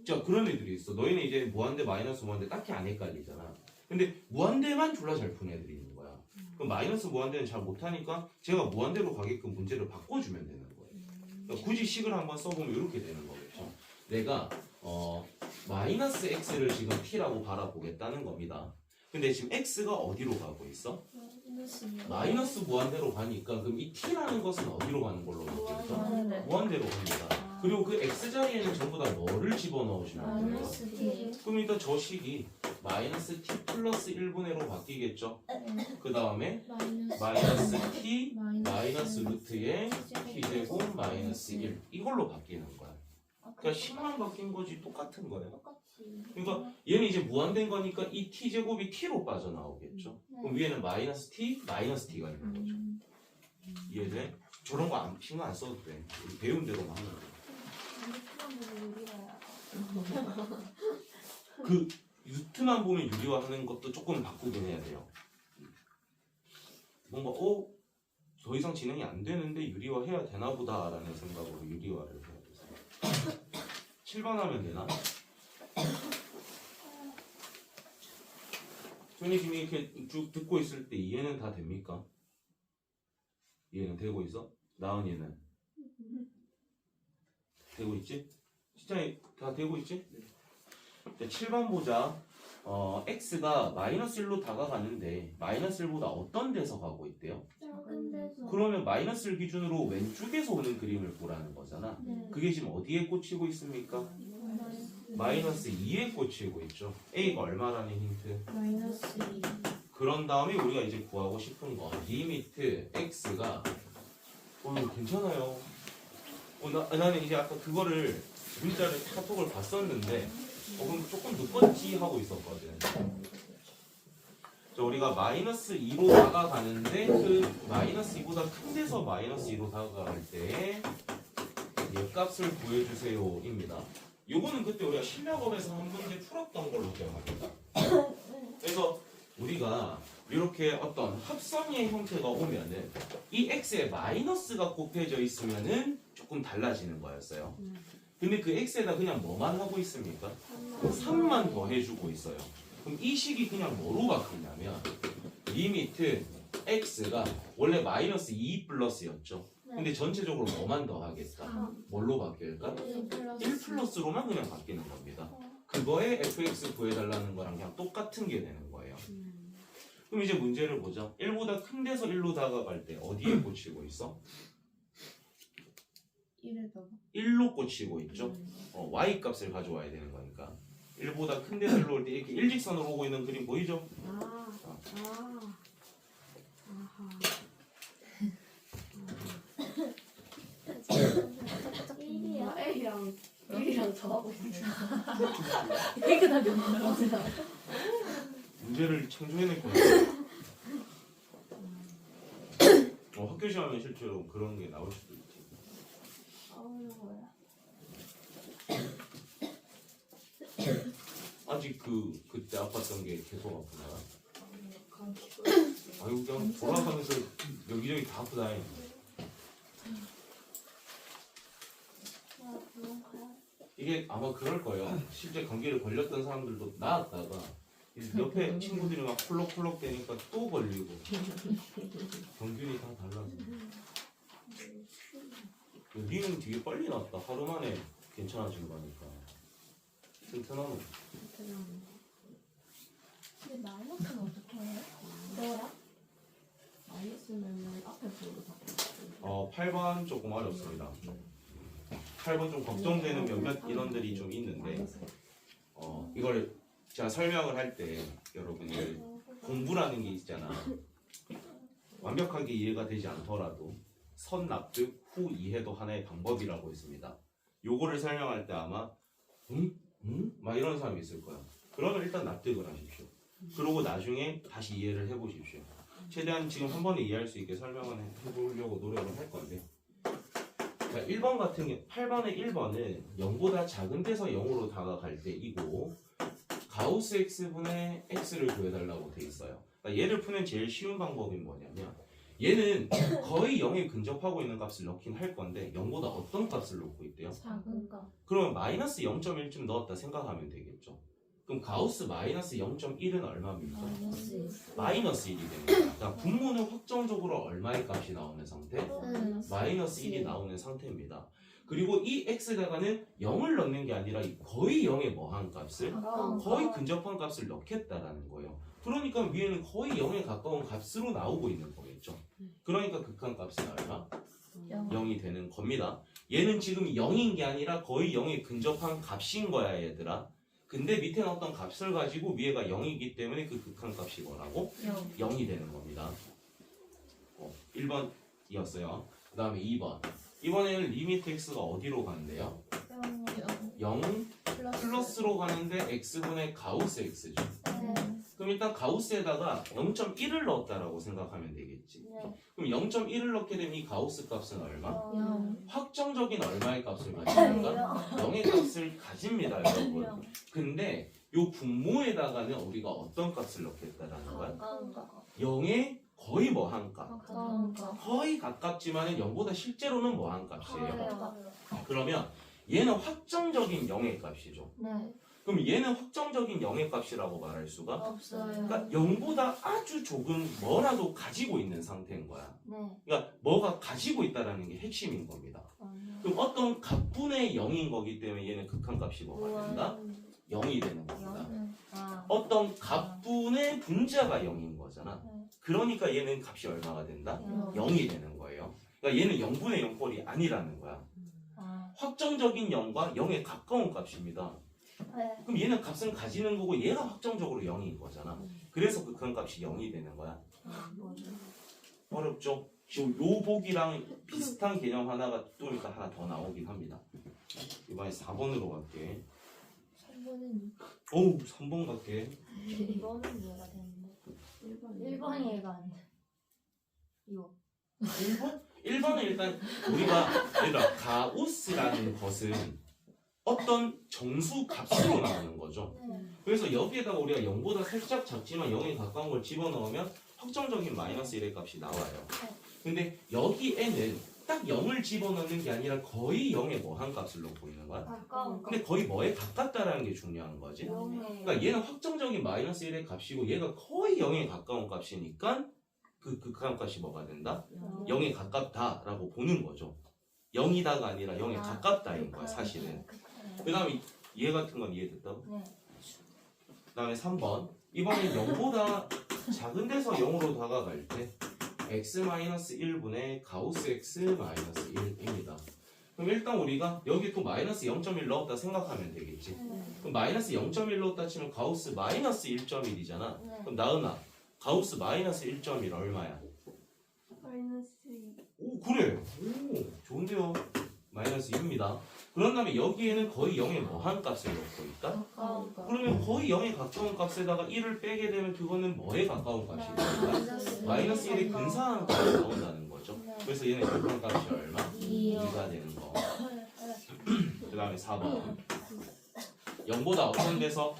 자, 그런 애들이 있어. 너희는 이제 무한대 마이너스 무한대 딱히 안 헷갈리잖아. 근데 무한대만 졸라 잘 푼 애들이 있는 거야. 그럼 마이너스 무한대는 잘 못하니까 제가 무한대로 가게끔 문제를 바꿔주면 되는 거예요. 그러니까 굳이 식을 한번 써보면 이렇게 되는 거겠죠. 내가 마이너스 x를 지금 t라고 바라보겠다는 겁니다. 근데 지금 x가 어디로 가고 있어? 마이너스 무한대로 가니까 그럼 이 t라는 것은 어디로 가는 걸로 느껴져? 무한대로 갑니다. 그리고 그 x 자리에는 전부 다 뭐를 집어넣으시면 돼요? 그럼 일단 저 식이 마이너스 t 플러스 1분의 1로 바뀌겠죠? 그 다음에 마이너스 t 마이너스 루트에 t제곱 마이너스 1 이걸로 바뀌는 거야. 그러니까 식만 바뀐 거지 똑같은 거예요. 똑같이. 그러니까 얘는 이제 무한된 거니까 이 t제곱이 t로 빠져나오겠죠. 그럼 위에는 마이너스 t가 있는 거죠. 이해돼? 저런 거 신경 안 써도 돼. 우리 배운 대로만 하면 돼. 그 유트만 보면 유리화하는 것도 조금 바꾸긴 해야 돼요. 뭔가 더 이상 진행이 안 되는데 유리화 해야 되나 보다라는 생각으로 유리화를 해야 돼서 7번 하면 되나? 손이 지금 이렇게 쭉 듣고 있을 때 이해는 다 됩니까? 이해는 되고 있어? 나은 이해는? 되고 있지? 진짜 다 되고 있지? 자, 7번 보자. x가 마이너스 1로 다가가는데 마이너스 1보다 어떤 데서 가고 있대요? 작은 데서. 그러면 마이너스 1 기준으로 왼쪽에서 오는 그림을 보라는 거잖아. 네. 그게 지금 어디에 꽂히고 있습니까? 마이너스 2에 꽂히고 있죠. a가 얼마라는 힌트? 마이너스 2 그런 다음에 우리가 이제 구하고 싶은 거 리미트 x가 괜찮아요. 나는 이제 아까 그거를 문자를 카톡을 봤었는데 그럼 조금 늦었지 하고 있었거든. 자, 우리가 마이너스 2로 다가가는데 그 마이너스 2보다 큰 데서 마이너스 2로 다가갈 때 값을 구해주세요 입니다. 요거는 그때 우리가 실력업에서 한 문제 풀었던 걸로 기억합니다. 그래서 우리가 이렇게 어떤 합성의 형태가 오면은 이 x에 마이너스가 곱해져 있으면은 조금 달라지는 거였어요. 근데 그 x에다 그냥 뭐만 하고 있습니까? 3만 더 해주고 있어요. 그럼 이 식이 그냥 뭐로 바뀌냐면 리미트 x가 원래 마이너스 2 플러스였죠. 근데 전체적으로 뭐만 더 하겠다? 뭘로 바뀔까? 1 플러스로만 그냥 바뀌는 겁니다. 그거에 fx 구해달라는 거랑 그냥 똑같은 게 되는 거예요. 그럼 이제 문제를 보자. 1보다 큰 데서 1로 다가갈 때 어디에 꽂히고 있어? 1에다가 1로 꽂히고 있죠. y 값을 가져와야 되는 거니까. 1보다 큰 데서 1로 올 때 이렇게 일직선으로 오고 있는 그림 보이죠? 나 A랑 저하고 있어요. 이게 다 명령. 문제를 창조해냈구나. 학교 시험에 실제로 그런 게 나올 수도 있지. 뭐야? 아직 그때 아팠던 게 계속 아프나? 아유 그냥 돌아가면서 여기저기 다 아프다. 이게 아마 그럴 거예요. 실제 감기를 걸렸던 사람들도 나았다가 옆에 친구들이 막 콜록콜록 대니까 또 걸리고 병균이 다 달라서. 니는 되게 빨리 낫다. 하루 만에 괜찮아진 거니까. 튼튼하네. 근데 마이너스는 어떻게 해요? 뭐라? 마이너스는 앞에 보고 다. 8번 조금 어렵습니다. 8번 좀 걱정되는 몇몇 인원들이 좀 있는데 이걸 제가 설명을 할 때 여러분들 공부라는 게 있잖아. 완벽하게 이해가 되지 않더라도 선 납득 후 이해도 하나의 방법이라고 있습니다. 요거를 설명할 때 아마 막 이런 사람이 있을 거야. 그러면 일단 납득을 하십시오. 그러고 나중에 다시 이해를 해보십시오. 최대한 지금 한 번에 이해할 수 있게 설명을 해보려고 노력을 할 건데, 자, 1번 같은 경우 8번의 1번은 0보다 작은 데서 0으로 다가갈 때이고 가우스 x분의 x를 구해달라고 돼 있어요. 그러니까 얘를 푸는 제일 쉬운 방법이 뭐냐면 얘는 거의 0에 근접하고 있는 값을 넣긴 할 건데 0보다 어떤 값을 넣고 있대요? 작은 거. 그러면 마이너스 0.1쯤 넣었다 생각하면 되겠죠. 그럼 가우스 마이너스 0.1은 얼마입니까? 마이너스 1이 되는 거야. 그러니까 분모는 확정적으로 얼마의 값이 나오는 상태? 마이너스 1이 나오는 상태입니다. 그리고 이 x다가는 0을 넣는 게 아니라 거의 0에 뭐한 값을? 거의 근접한 값을 넣겠다라는 거예요. 그러니까 위에는 거의 0에 가까운 값으로 나오고 있는 거겠죠. 그러니까 극한값은 얼마? 0이 되는 겁니다. 얘는 지금 0인 게 아니라 거의 0에 근접한 값인 거야 얘들아. 근데 밑에는 어떤 값을 가지고 위에가 0이기 때문에 그 극한값이 뭐라고? 0이 되는 겁니다. 1번이었어요. 그 다음에 2번. 이번에는 리미트 x가 어디로 가는데요? 0 플러스로 가는데 x분의 가우스 x죠. 그럼 일단 가우스에다가 0.1을 넣었다라고 생각하면 되겠지. 그럼 0.1을 넣게 되면 이 가우스 값은 얼마? 확정적인 얼마의 값을 가집니까? 0의 값을 가집니다, 여러분. 근데 요 분모에다가는 우리가 어떤 값을 넣겠다라는 거야? 0의 거의 뭐한 값? 거의 가깝지만 0보다 실제로는 뭐한 값이에요? 그러면 얘는 확정적인 0의 값이죠. 그럼 얘는 확정적인 0의 값이라고 말할 수가? 없어요. 그러니까 0보다 아주 조금 뭐라도 가지고 있는 상태인 거야. 그러니까 뭐가 가지고 있다는 게 핵심인 겁니다. 그럼 어떤 값분의 0인 거기 때문에 얘는 극한값이 뭐가 된다? 0이 되는 겁니다. 어떤 값분의 분자가 0인 거잖아. 그러니까 얘는 값이 얼마가 된다? 0이 되는 거예요. 그러니까 얘는 0분의 0꼴이 아니라는 거야. 확정적인 0과 0에 가까운 값입니다. 그럼 얘는 값은 가지는 거고 얘가 확정적으로 0인 거잖아. 그래서 극한값이 0이 되는 거야. 어렵죠? 요 복이랑 비슷한 개념 하나가 또 일단 하나 더 나오긴 합니다. 이번에 4번으로 갈게. 3번은 어우 3번 갈게. 2번은 뭐가 되는데? 1번이 얘가 안 돼. 이거. 1번? 1번은 일단 우리가 얘들아 가우스라는 것은 어떤 정수 값으로 나오는 거죠. 네. 그래서 여기에다가 우리가 0보다 살짝 작지만 0에 가까운 걸 집어넣으면 확정적인 마이너스 1의 값이 나와요. 근데 여기에는 딱 0을 집어넣는 게 아니라 거의 0에 뭐한 값을 넣고 있는 거야? 가까운 거. 근데 거의 뭐에 가깝다라는 게 중요한 거지. 0에. 그러니까 얘는 확정적인 마이너스 1의 값이고 얘가 거의 0에 가까운 값이니까 그 극한값이 뭐가 된다? 0에 가깝다라고 보는 거죠. 0이다가 아니라 0에 가깝다인 거야 사실은. 그 다음에 얘 같은 건 이해됐다고? 네. 그 다음에 3번 이번엔 0보다 작은 데서 0으로 다가갈 때 x-1분의 가우스 x-1입니다. 그럼 일단 우리가 여기 또 마이너스 0.1 넣었다 생각하면 되겠지. 그럼 마이너스 0.1 넣었다 치면 가우스 마이너스 1.1이잖아. 네. 그럼 나은아 가우스 마이너스 1.1 얼마야? 마이너스 2. 오 그래. 오 좋은데요. 마이너스 2입니다. 그런 다음에 여기에는 거의 0에 뭐한 값을 넣고 있다? 가까운 거. 그러면 거의 0에 가까운 값에다가 1을 빼게 되면 그거는 뭐에 가까운 값이 됩니까? 마이너스 1에 근사한 값이 나온다는 거죠. 네. 그래서 얘는 극한 값이 얼마? 2요. 2가 되는 거. 그 다음에 4번 0보다 어떤 데서?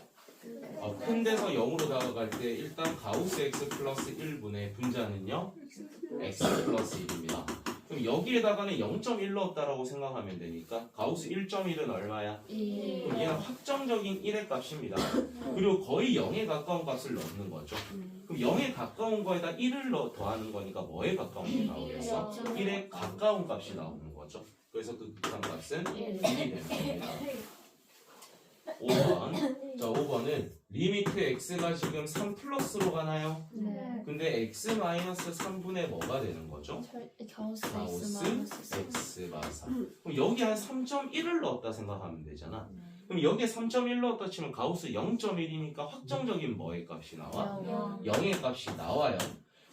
큰 데서 0으로 다가갈 때 일단 가우스 x 플러스 1분의 분자는요? x 플러스 1입니다. 그럼 여기에다가는 0.1 넣었다라고 생각하면 되니까 가우스 1.1은 얼마야? 그럼 얘는 확정적인 1의 값입니다. 그리고 거의 0에 가까운 값을 넣는 거죠. 그럼 0에 가까운 거에다 1을 더하는 거니까 뭐에 가까운 게 나오겠어? 1에 가까운 값이 나오는 거죠. 그래서 그 극한 값은 1이 되는 겁니다. 5번. 자, 5번은 리미트 x가 지금 3 플러스로 가나요? 네. 근데 x 마이너스 3분의 뭐가 되는 거죠? 가우스 가우스 x가 3. 그럼 여기 한 3.1을 넣었다 생각하면 되잖아. 그럼 여기에 3.1 넣었다 치면 가우스 0.1이니까 확정적인 뭐의 값이 나와? 0의 값이 나와요.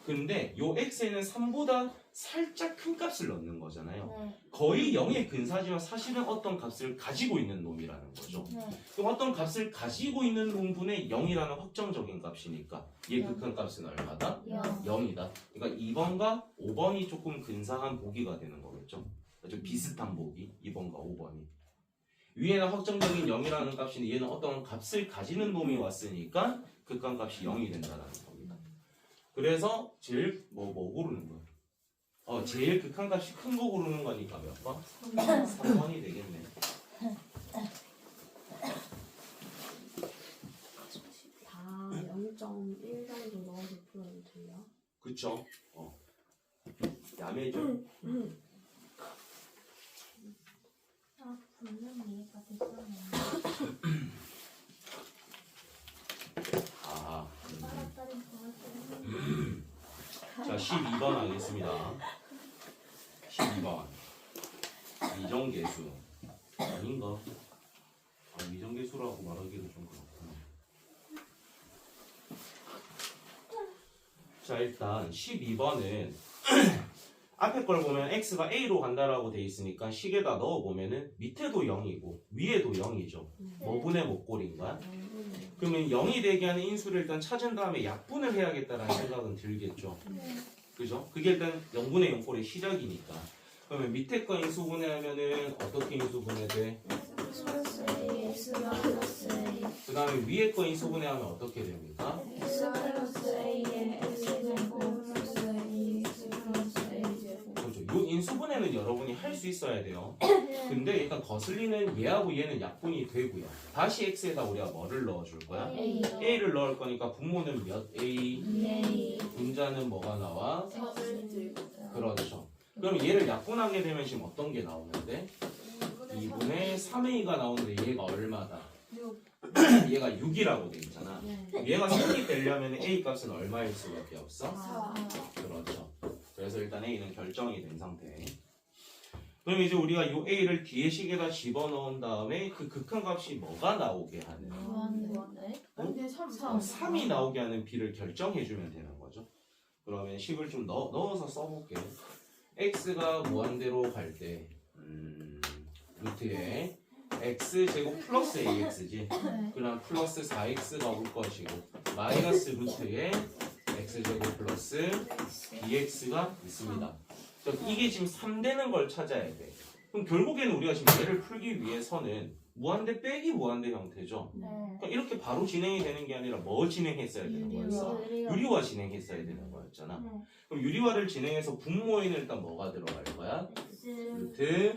근데 요 x에는 3보다 살짝 큰 값을 넣는 거잖아요. 네. 거의 0의 근사지만 사실은 어떤 값을 가지고 있는 놈이라는 거죠. 네. 그럼 어떤 값을 가지고 있는 놈분의 0이라는 확정적인 값이니까 얘 극한 값은 얼마다? 0이다. 그러니까 2번과 5번이 조금 근사한 보기가 되는 거겠죠. 좀 비슷한 보기 2번과 5번이. 위에는 확정적인 0이라는 값인데 얘는 어떤 값을 가지는 놈이 왔으니까 극한 값이 0이 된다는 겁니다. 그래서 제일 뭐 고르는 거야? 제일 극한 값이 큰 거 고르는 거니까 몇 번? 3번이 되겠네. 다 0.1 정도 넣어서 풀어도 돼요? 그쵸? 야매죠? 아, 분명히 얘가 됐었는데. 아, 따라따리 좋았어요. 자 12번 하겠습니다. 12번 미정계수 아닌가? 미정계수라고 말하기도 좀 그렇구나. 자 일단 12번은 앞에 걸 보면 x가 a로 간다라고 돼 있으니까 식에다 넣어보면은 밑에도 0이고 위에도 0이죠. 뭐 분의 목골인 거야? 그러면 0이 되게 하는 인수를 일단 찾은 다음에 약분을 해야겠다라는 생각은 들겠죠. 그죠? 그게 일단 0분의 0꼴의 시작이니까. 그러면 밑에 거 인수분해하면은 어떻게 인수분해 돼? 그 다음에 위에 거 인수분해하면 어떻게 됩니까? 그렇죠. 요 인수분해는 여러분이 할 수 있어야 돼요. 근데 일단 거슬리는 얘하고 얘는 약분이 되고요. 다시 x에다 우리가 뭐를 넣어줄 거야? a를 넣을 거니까 분모는 몇 a? 분자는 뭐가 나와? 그렇죠. 그럼 얘를 약분하게 되면 지금 어떤 게 나오는데? 2분의 3a가 나오는데 얘가 얼마다? 얘가 6이라고 돼 있잖아. 얘가 3이 되려면 a 값은 얼마일 수밖에 없어? 그렇죠. 그래서 일단 a는 결정이 된 상태. 그럼 이제 우리가 이 a를 뒤에 식에다 집어넣은 다음에 그 극한 값이 뭐가 나오게 하는? 근데 3. 3이 나오게 하는 b를 결정해주면 되는 거죠. 그러면 식을 좀 넣어서 써볼게. x가 무한대로 갈 때 루트에 x제곱 플러스 ax지. 그럼 플러스 4x가 올 것이고 마이너스 루트에 x제곱 플러스 bx가 있습니다. 자, 이게 지금 3되는 걸 찾아야 돼. 그럼 결국에는 우리가 지금 얘를 풀기 위해서는 무한대 빼기 무한대 형태죠. 네. 그러니까 이렇게 바로 진행이 되는 게 아니라 뭐 진행했어야 되는 거였어? 유리화 진행했어야 되는 거였잖아. 네. 그럼 유리화를 진행해서 분모에는 일단 뭐가 들어갈 거야? X 루트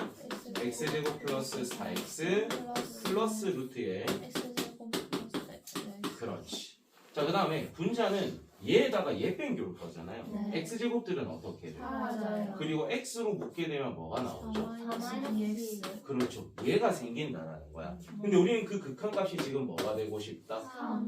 x제곱 플러스 4x 플러스 루트에 x제곱 플러스 x. 그렇지. 자, 그 다음에 분자는 얘에다가 얘 뺀겨올 거잖아요. 네. x제곱들은 어떻게 돼요? 맞아요. 그리고 x로 묶게 되면 뭐가 나오죠? 4-2x. 그렇죠. 얘가 생긴다라는 거야. 근데 우리는 그 극한값이 지금 뭐가 되고 싶다?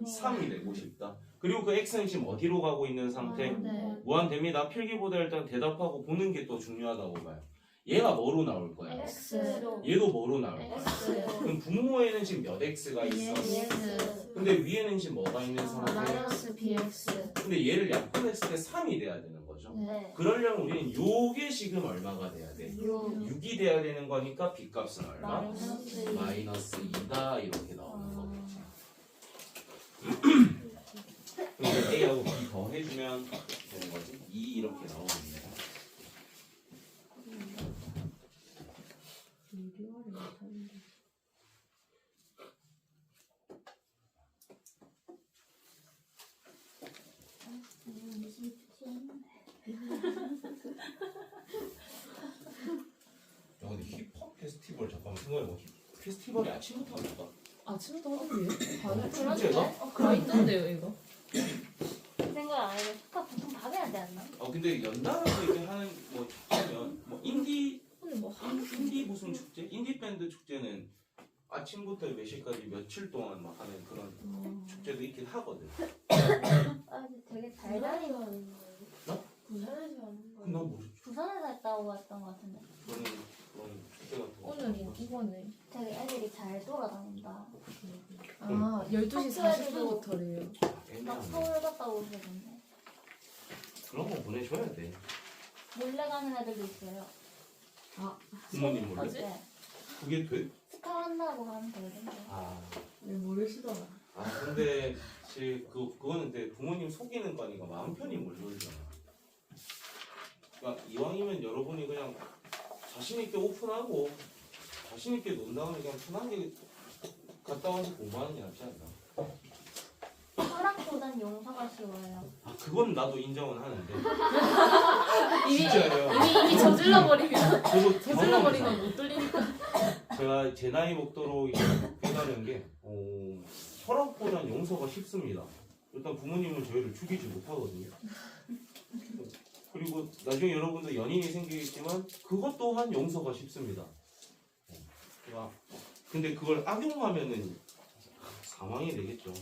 3이 되고 싶다. 그리고 그 x는 지금 어디로 가고 있는 상태? 네. 무한됩니다. 필기보다 일단 대답하고 보는 게 또 중요하다고 봐요. 얘가 뭐로 나올 거야? X로 얘도 뭐로 나올 거야? X로 그럼 분모에는 지금 몇 x가 있어? BX. 근데 위에는 지금 뭐가 있는 상태? 마이너스 bx. 근데 얘를 약분했을 때 3이 돼야 되는 거죠. 네. 그러려면 우리는 요게 지금 얼마가 돼야 돼? 6 6이 돼야 되는 거니까 b값은 얼마? 마이너스 마이너스 2다 이렇게 나오는 거겠지. 그럼 A하고 B 더 해주면 되는 거지. 2 이렇게 나오는 거야. 야, 근데 힙합 페스티벌 잠깐만 생각해봐. 페스티벌이 아침부터 합니까? 아침부터 하던데요? 밤에 축제가? 가 있던데요 이거? 생각 안 해도 축하 보통 밤에 하지 않나? 근데 연달아서 이렇게 하는 뭐 축제면 뭐 인디 근데 뭐 인디 무슨 축제? 인디 밴드 축제는 아침부터 몇 시까지 며칠 동안 막 하는 그런 축제도 있긴 하거든. 아 근데 되게 잘 다니고 하는 거예요. 어? 부산에서 하는 거예요. 그럼 난 모르지. 부산에서 했다고 했던 것 같은데 저는 그런 축제 같은 거. 오늘이 이번에 되게 애들이 잘 돌아다닌다. 아 12시 학교에도 40분부터래요. 막 애매하네. 서울 갔다 오시던데 그런 거 보내줘야 돼. 몰래 가는 애들도 있어요. 부모님 몰래. 뭐지? 네. 그게 돼? 스카 한다고 하면 되던데. 왜 모르시더라. 근데 그거는 근데 부모님 속이는 거 아니까 마음 편히 못 놀잖아. 그러니까 이왕이면 여러분이 그냥 자신 있게 오픈하고 자신 있게 논 다음에 그냥 편하게 갔다 와서 공부하는 게 낫지 않나? 허락보단 용서가 쉬워요. 그건 나도 인정은 하는데. 이미 진짜예요. 이미 저질러버리면 저도 저질러버리면 못 돌리니까. 제가 제 나이 먹도록 깨달은 게 혈압보단 용서가 쉽습니다. 일단 부모님은 저희를 죽이지 못하거든요. 그리고 나중에 여러분도 연인이 생기겠지만 그것 또한 용서가 쉽습니다. 근데 그걸 악용하면은 사망이 되겠죠.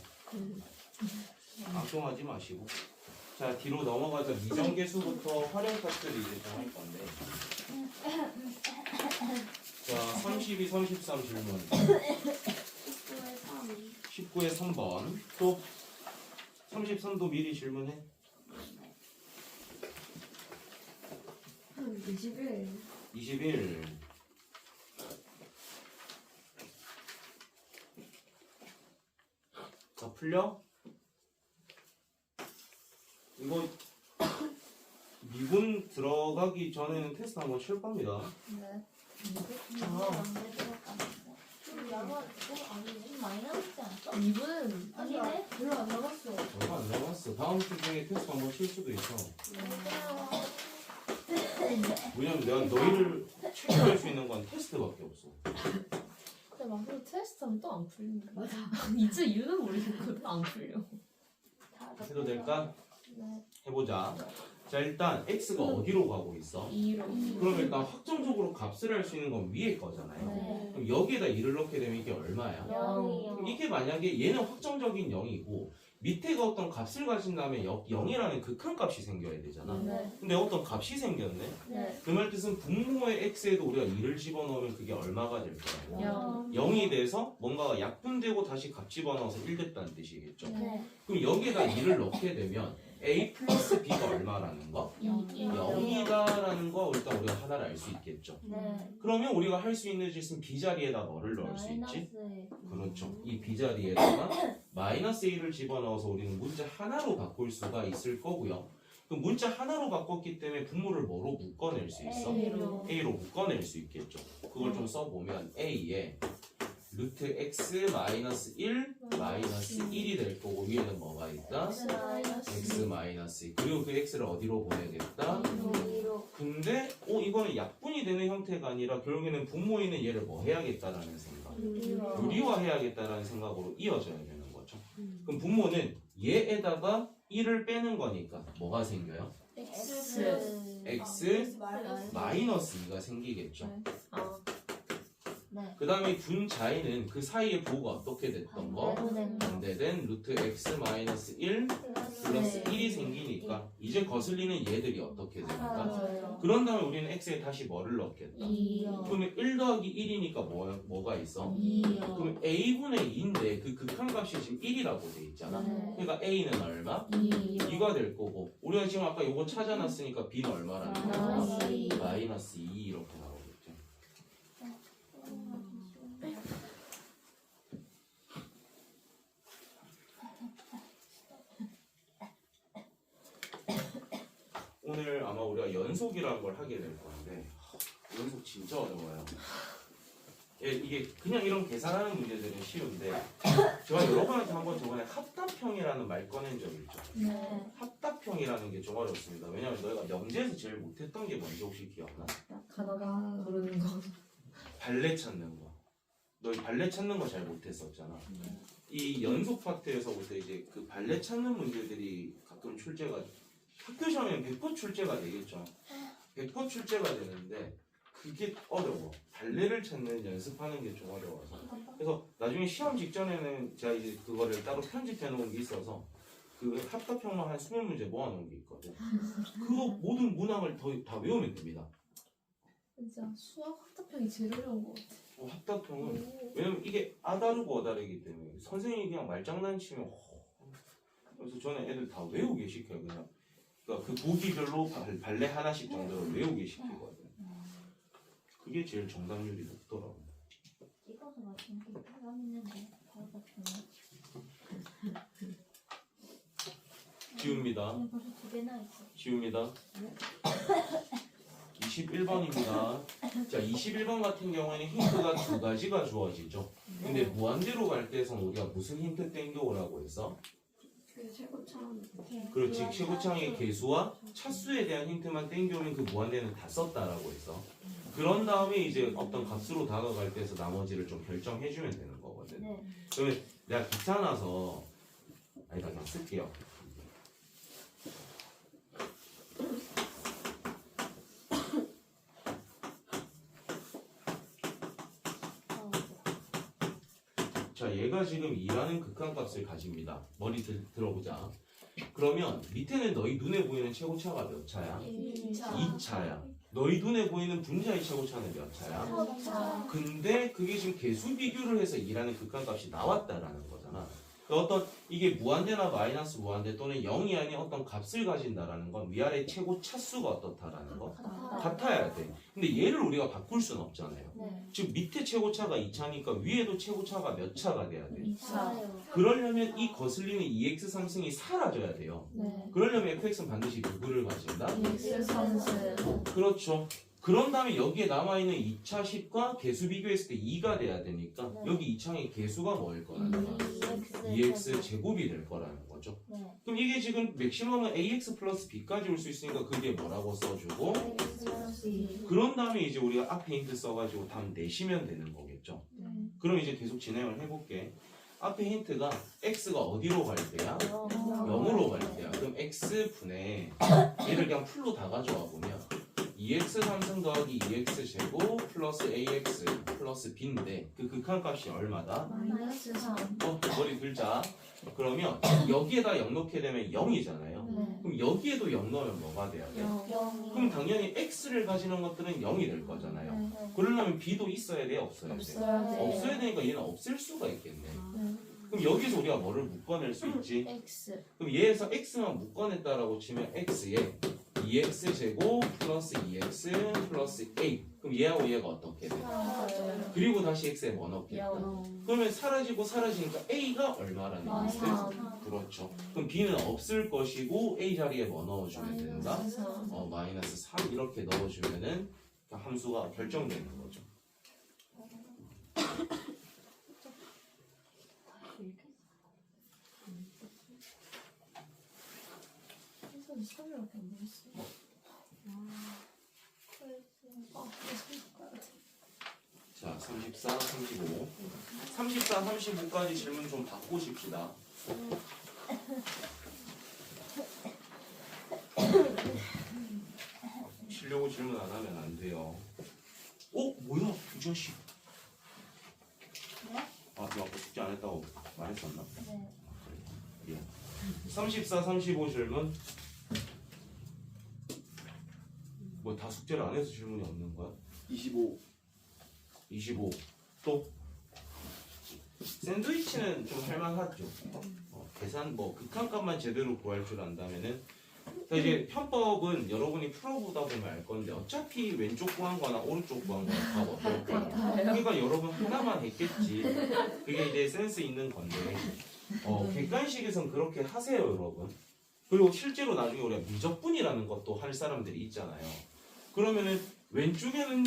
악용하지 마시고. 자, 뒤로 넘어가서 미정계수부터 활용 파트를 이제 좀 할 건데. 자, 32, 33 질문. 19에 3번. 또 33도 미리 질문해. 20일. 21. 자, 풀려? 이거 미분 들어가기 전에는 테스트 한번 칠 겁니다. 네. 아. 좀 남았어? 아니네. 좀 많이 남았지 않았어? 2분은 아니네. 별로 안 남았어. 얼마 안 남았어. 다음 주 중에 테스트 한번 칠 수도 있어. 왜냐면 내가 너희를 체크할 수 있는 건 테스트밖에 없어. 근데 막상 테스트하면 또 안 풀린다. 맞아. 이제 이유는 모르겠거든. 안 풀려. 해도 될까? 네. 해보자. 자, 일단 x가 어디로 가고 있어? 2로. 그럼 일단 확정적으로 값을 할 수 있는 건 위에 거잖아요. 네. 그럼 여기에다 2를 넣게 되면 이게 얼마야? 영이요. 그럼 이게 만약에 얘는 확정적인 0이고 밑에가 어떤 값을 가진 다음에 0이라는 극한값이 생겨야 되잖아. 네. 근데 어떤 값이 생겼네? 네. 그 말 뜻은 분모의 x에도 우리가 2를 집어넣으면 그게 얼마가 될 거야? 0. 0이 돼서 뭔가가 약분되고 다시 값 집어넣어서 1 됐다는 뜻이겠죠. 네. 그럼 여기에다 2를 넣게 되면 a 플러스 b가 얼마라는 거? 0이다라는 거 일단 우리가 하나를 알 수 있겠죠. 네. 그러면 우리가 할 수 있는 짓은 b자리에다 뭐를 넣을 수 있지? 마이너스 그렇죠. 이 b자리에다가 마이너스 a를 집어넣어서 우리는 문자 하나로 바꿀 수가 있을 거고요. 그 문자 하나로 바꿨기 때문에 분모를 뭐로 묶어낼 수 있어? A로. a로 묶어낼 수 있겠죠. 그걸 좀 써보면 a에 루트 x 마이너스 1 마이너스 1이 될 거고 위에는 뭐가 있다? x 마이너스 2. 그리고 그 x를 어디로 보내겠다? 2로. 근데 이거는 약분이 되는 형태가 아니라 결국에는 분모에 얘를 뭐 해야겠다라는 생각, 유리화해야겠다라는 생각으로 이어져야 되는 거죠. 그럼 분모는 얘에다가 1을 빼는 거니까 뭐가 생겨요? x 마이너스 2가 생기겠죠. 네. 그 다음에 분자에는 그 사이에 부호가 어떻게 됐던 거? 반대된 거. 반대된 루트 x 마이너스 1 플러스 1이 생기니까 이제 거슬리는 얘들이 어떻게 됩니까? 사라져요. 그런 다음에 우리는 x에 다시 뭐를 넣겠다? 2요. 그러면 1 더하기 1이니까 뭐가 있어? 2요. 그럼 a분의 2인데 그 극한값이 지금 1이라고 돼 있잖아. 네. 그러니까 a는 얼마? 2요. 2가 될 거고 우리가 지금 아까 요거 찾아놨으니까 b는 얼마라는 거야? 마이너스 2. 마이너스 2 이렇게 나오겠죠. 오늘 아마 우리가 연속이라는 걸 하게 될 건데 연속 진짜 어려워요. 이게 그냥 이런 계산하는 문제들은 쉬운데 제가 여러분한테 한번 저번에 합답형이라는 말 꺼낸 적 있죠. 네. 합답형이라는 게 좀 어렵습니다. 왜냐면 너희가 명제에서 제일 못했던 게 뭔지 혹시 기억나? 가다가 모르는 거. 발레 찾는 거. 너희 발레 찾는 거 잘 못했었잖아. 이 연속 파트에서부터 이제 그 발레 찾는 문제들이 가끔 출제가 학교 시험엔 100% 출제가 되겠죠. 100% 출제가 되는데 그게 어려워. 발레를 찾는 연습하는 게 좀 어려워서. 그래서 나중에 시험 직전에는 제가 이제 그거를 따로 편집해 놓은 게 있어서 그 합답형만 한 20문제 모아 놓은 게 있거든. 그거 모든 문항을 다 외우면 됩니다. 진짜 수학 합답형이 제일 어려운 것 같아. 합답형은 왜냐면 이게 아다르고 어다르기 때문에 선생님이 그냥 말장난치면 그래서 저는 애들 다 외우게 시켜요. 그냥 그러니까 그 보기별로 발레 하나씩 정도로 외우게 시키거든. 그게 제일 정답률이 높더라고. 찍어서 맞춘 게 사람 있는데 바로 맞추네. 지웁니다. 근데 벌써 2개나 있어. 지웁니다. 21번입니다. 자, 21번 같은 경우에는 힌트가 2가지가 주어지죠. 근데 무한대로 갈 때선 우리가 무슨 힌트 땡겨오라고 했어? 그 최고참. 그렇지. 최고창의 개수와 차수에 대한 힌트만 땡겨오면 그 무한대는 다 썼다라고 했어. 그런 다음에 이제 어떤 값으로 다가갈 때에서 나머지를 좀 결정해주면 되는 거거든. 네. 그러면 내가 귀찮아서 아니다 그냥 쓸게요. 자, 얘가 지금 2라는 극한값을 가집니다. 머리 들어보자. 그러면 밑에는 너희 눈에 보이는 최고차가 몇 차야? 2차야. 너희 눈에 보이는 분자의 최고차는 몇 차야? 근데 그게 지금 개수 비교를 해서 2라는 극한값이 나왔다라는 거잖아. 그러니까 어떤 이게 무한대나 마이너스 무한대 또는 0이 아닌 어떤 값을 가진다라는 건 위아래 최고 차수가 어떻다라는 거 같아야 돼. 근데 얘를 우리가 바꿀 수는 없잖아요. 네. 지금 밑에 최고차가 2차니까 위에도 최고차가 몇 차가 돼야 돼? 2차. 그러려면 이 거슬리는 EX 상승이 사라져야 돼요. 네. 그러려면 fx는 반드시 누구를 가진다? EX 상승. 그렇죠. 그런 다음에 여기에 남아있는 2차식과 개수 비교했을 때 2가 돼야 되니까 네. 여기 2차의 개수가 뭐일 거라는 거야? EX 제곱이 될 거라는 거죠. 네. 그럼 이게 지금 맥시멈은 AX 플러스 B까지 올 수 있으니까 그게 뭐라고 써주고 EX 마이너스 2. 그런 다음에 이제 우리가 앞에 힌트 써가지고 답 내시면 되는 거겠죠. 그럼 이제 계속 진행을 해볼게. 앞에 힌트가 X가 어디로 갈 때야? 0으로 갈 때야. 그럼 X분의 얘를 그냥 풀로 다 가져와 보면 2x 3승 더하기 2x 제곱 플러스 ax 플러스 b인데 그 극한값이 얼마다? 마이너스 3. 머리 들자. 그러면 여기에다 0 넣게 되면 0이잖아요. 네. 그럼 여기에도 0 넣으면 뭐가 돼야 돼? 0. 그럼 당연히 x를 가지는 것들은 0이 될 거잖아요. 네. 그러려면 b도 있어야 돼? 없어야 돼? 없어야 돼. 없어야 되니까 얘는 없을 수가 있겠네. 네. 그럼 여기서 우리가 뭐를 묶어낼 수 있지? X. 그럼 얘에서 x만 묶어냈다라고 치면 x에 2x제곱 플러스 2x 플러스 a. 그럼 얘하고 얘가 어떻게 돼? 맞아요. 그리고 다시 x에 뭐 넣겠다? 그러면 사라지고 사라지니까 a가 얼마라는 마이너스 뜻? 3. 그렇죠. 그럼 b는 없을 것이고 a 자리에 뭐 넣어주면 된다? 마이너스 3. 마이너스 3 이렇게 넣어주면은 함수가 결정되는 거죠. 그래서 3이밖에 안 보였어. 자, 34, 35. 34, 35까지 질문 좀 바꾸십시다. 쉬려고 질문 안 하면 안 돼요. 뭐야? 이 자식. 네? 너 아까 숙제 안 했다고 말했었나? 네. 예. 34, 35 질문. 뭐 다 숙제를 안 해서 질문이 없는 거야? 25. 25. 또 샌드위치는 좀 할만하죠. 계산 극한값만 제대로 구할 줄 안다면은. 자, 이제 편법은 여러분이 풀어보다 보면 알 건데 어차피 왼쪽 구한 거나 오른쪽 구한 거나 다 어떨 거야. 그러니까 여러분 하나만 했겠지. 그게 이제 센스 있는 건데 객관식에선 그렇게 하세요, 여러분. 그리고 실제로 나중에 우리가 미적분이라는 것도 할 사람들이 있잖아요. 그러면은 왼쪽에는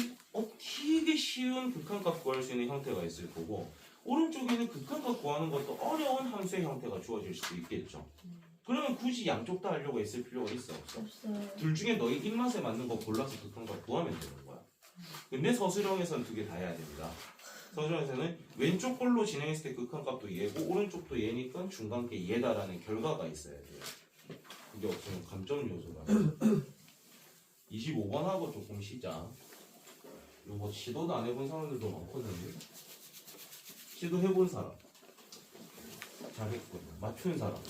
되게 쉬운 극한값 구할 수 있는 형태가 있을 거고 오른쪽에는 극한값 구하는 것도 어려운 함수의 형태가 주어질 수 있겠죠. 그러면 굳이 양쪽 다 하려고 했을 필요가 있어 없어? 없어요. 둘 중에 너희 입맛에 맞는 거 골라서 극한값 구하면 되는 거야. 근데 서술형에서는 두 개 다 해야 됩니다. 서술형에서는 왼쪽 걸로 진행했을 때 극한값도 얘고 오른쪽도 얘니까 중간계 얘다라는 결과가 있어야 돼요. 그게 없으면 감점 요소가 25번하고 조금 쉬자. 이거 시도도 안 해본 사람들도 많거든요. 시도해본 사람 잘했군. 맞춘 사람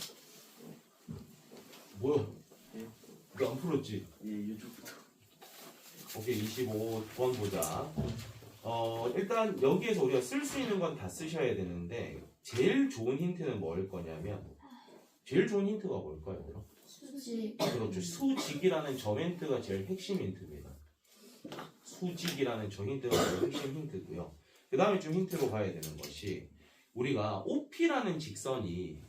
뭐야? 이거 안 풀었지? 예, 유튜브부터. 오케이, 25번 보자. 일단 여기에서 우리가 쓸 수 있는 건 다 쓰셔야 되는데 제일 좋은 힌트는 뭘 거냐면 제일 좋은 힌트가 뭘까요, 그럼? 수직. 그렇죠. 수직이라는 저 멘트가 제일 핵심 힌트입니다. 수직이라는 저 힌트가 제일 핵심 힌트고요. 그 다음에 좀 힌트로 봐야 되는 것이 우리가 OP라는 직선이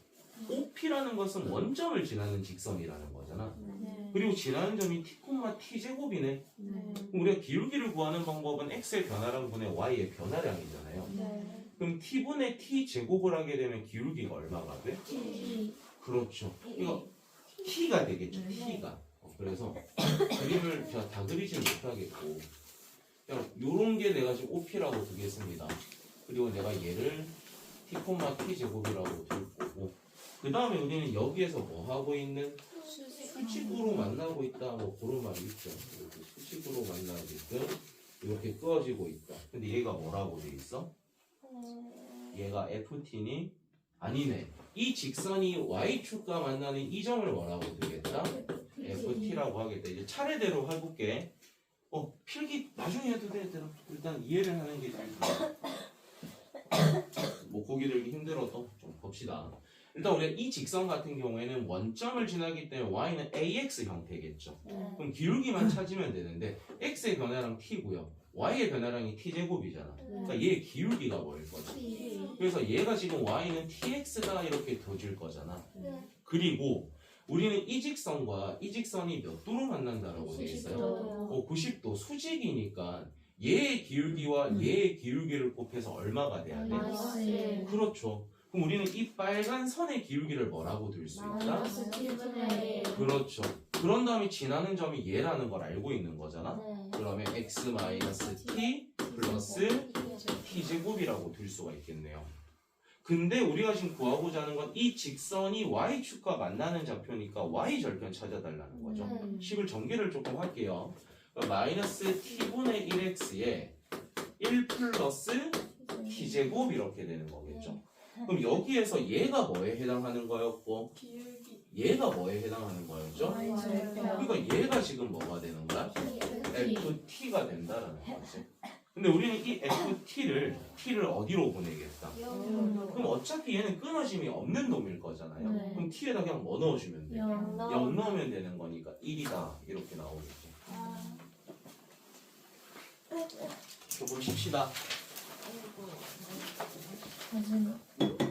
OP라는 것은 원점을 지나는 직선이라는 거잖아. 네. 그리고 지나는 점이 t, t제곱이네. 네. 그럼 우리가 기울기를 구하는 방법은 x의 변화량 분의 y의 변화량이잖아요. 네. 그럼 t분의 t제곱을 하게 되면 기울기가 얼마가 돼? T. 그렇죠. 이거 t가 되겠죠. t가. 그래서 그림을 제가 다 그리진 못하겠고 그냥 요런 게 내가 지금 OP라고 두겠습니다. 그리고 내가 얘를 t, t제곱이라고 둘 거고 그 다음에 우리는 여기에서 뭐 하고 있는 수직으로 만나고 있다 뭐 그런 말이 있죠. 이렇게 수직으로 만나고 있든 이렇게 끄어지고 있다. 근데 얘가 뭐라고 돼 있어? 얘가 FT니? 아니네. 이 직선이 Y축과 만나는 이 점을 뭐라고 되겠다? FT라고 하겠다. 이제 차례대로 해볼게. 필기 나중에 해도 돼. 얘들아. 일단 이해를 하는 게 제일 좋아. 뭐 고기 들기 힘들어도 좀 봅시다. 일단 우리가 이 직선 같은 경우에는 원점을 지나기 때문에 y는 ax 형태겠죠. 그럼 기울기만 찾으면 되는데 x의 변화량 t고요. y의 변화량이 t제곱이잖아. 그러니까 얘의 기울기가 뭐일 거지? T. 그래서 얘가 지금 y는 tx다 이렇게 둬질 거잖아. 네. 그리고 우리는 이 직선과 이 직선이 몇 도로 만난다라고 돼 있어요? 90도 수직이니까 얘의 기울기와 얘의 기울기를 곱해서 얼마가 돼야 돼? 마이너스. 그렇죠. 그럼 우리는 이 빨간 선의 기울기를 뭐라고 들 수 있다? 마이너스 T분의 1. 그렇죠. 그런 다음에 지나는 점이 얘라는 걸 알고 있는 거잖아. 네. 그러면 x-t 플러스 t제곱이라고 들 수가 있겠네요. 근데 우리가 지금 구하고자 하는 건 이 직선이 y축과 만나는 좌표니까 y절편 찾아달라는 거죠. 네. 식을 전개를 조금 할게요. 마이너스 t분의 1x에 1 플러스 t제곱 이렇게 되는 거겠죠. 그럼 여기에서 얘가 뭐에 해당하는 거였고 기울기. 얘가 뭐에 해당하는 거였죠? Y절편. 그러니까 얘가 지금 뭐가 되는 거야? FT가 된다라는 거지. 근데 우리는 이 FT를 T를 어디로 보내겠다? 그럼 그럼 어차피 얘는 끊어짐이 없는 놈일 거잖아요. 네. 그럼 t에다 그냥 뭐 넣어주면 돼요? 0. 0 넣으면 되는 거니까 1이다 이렇게 나오겠죠. 아, 조금 쉽시다. 마지막.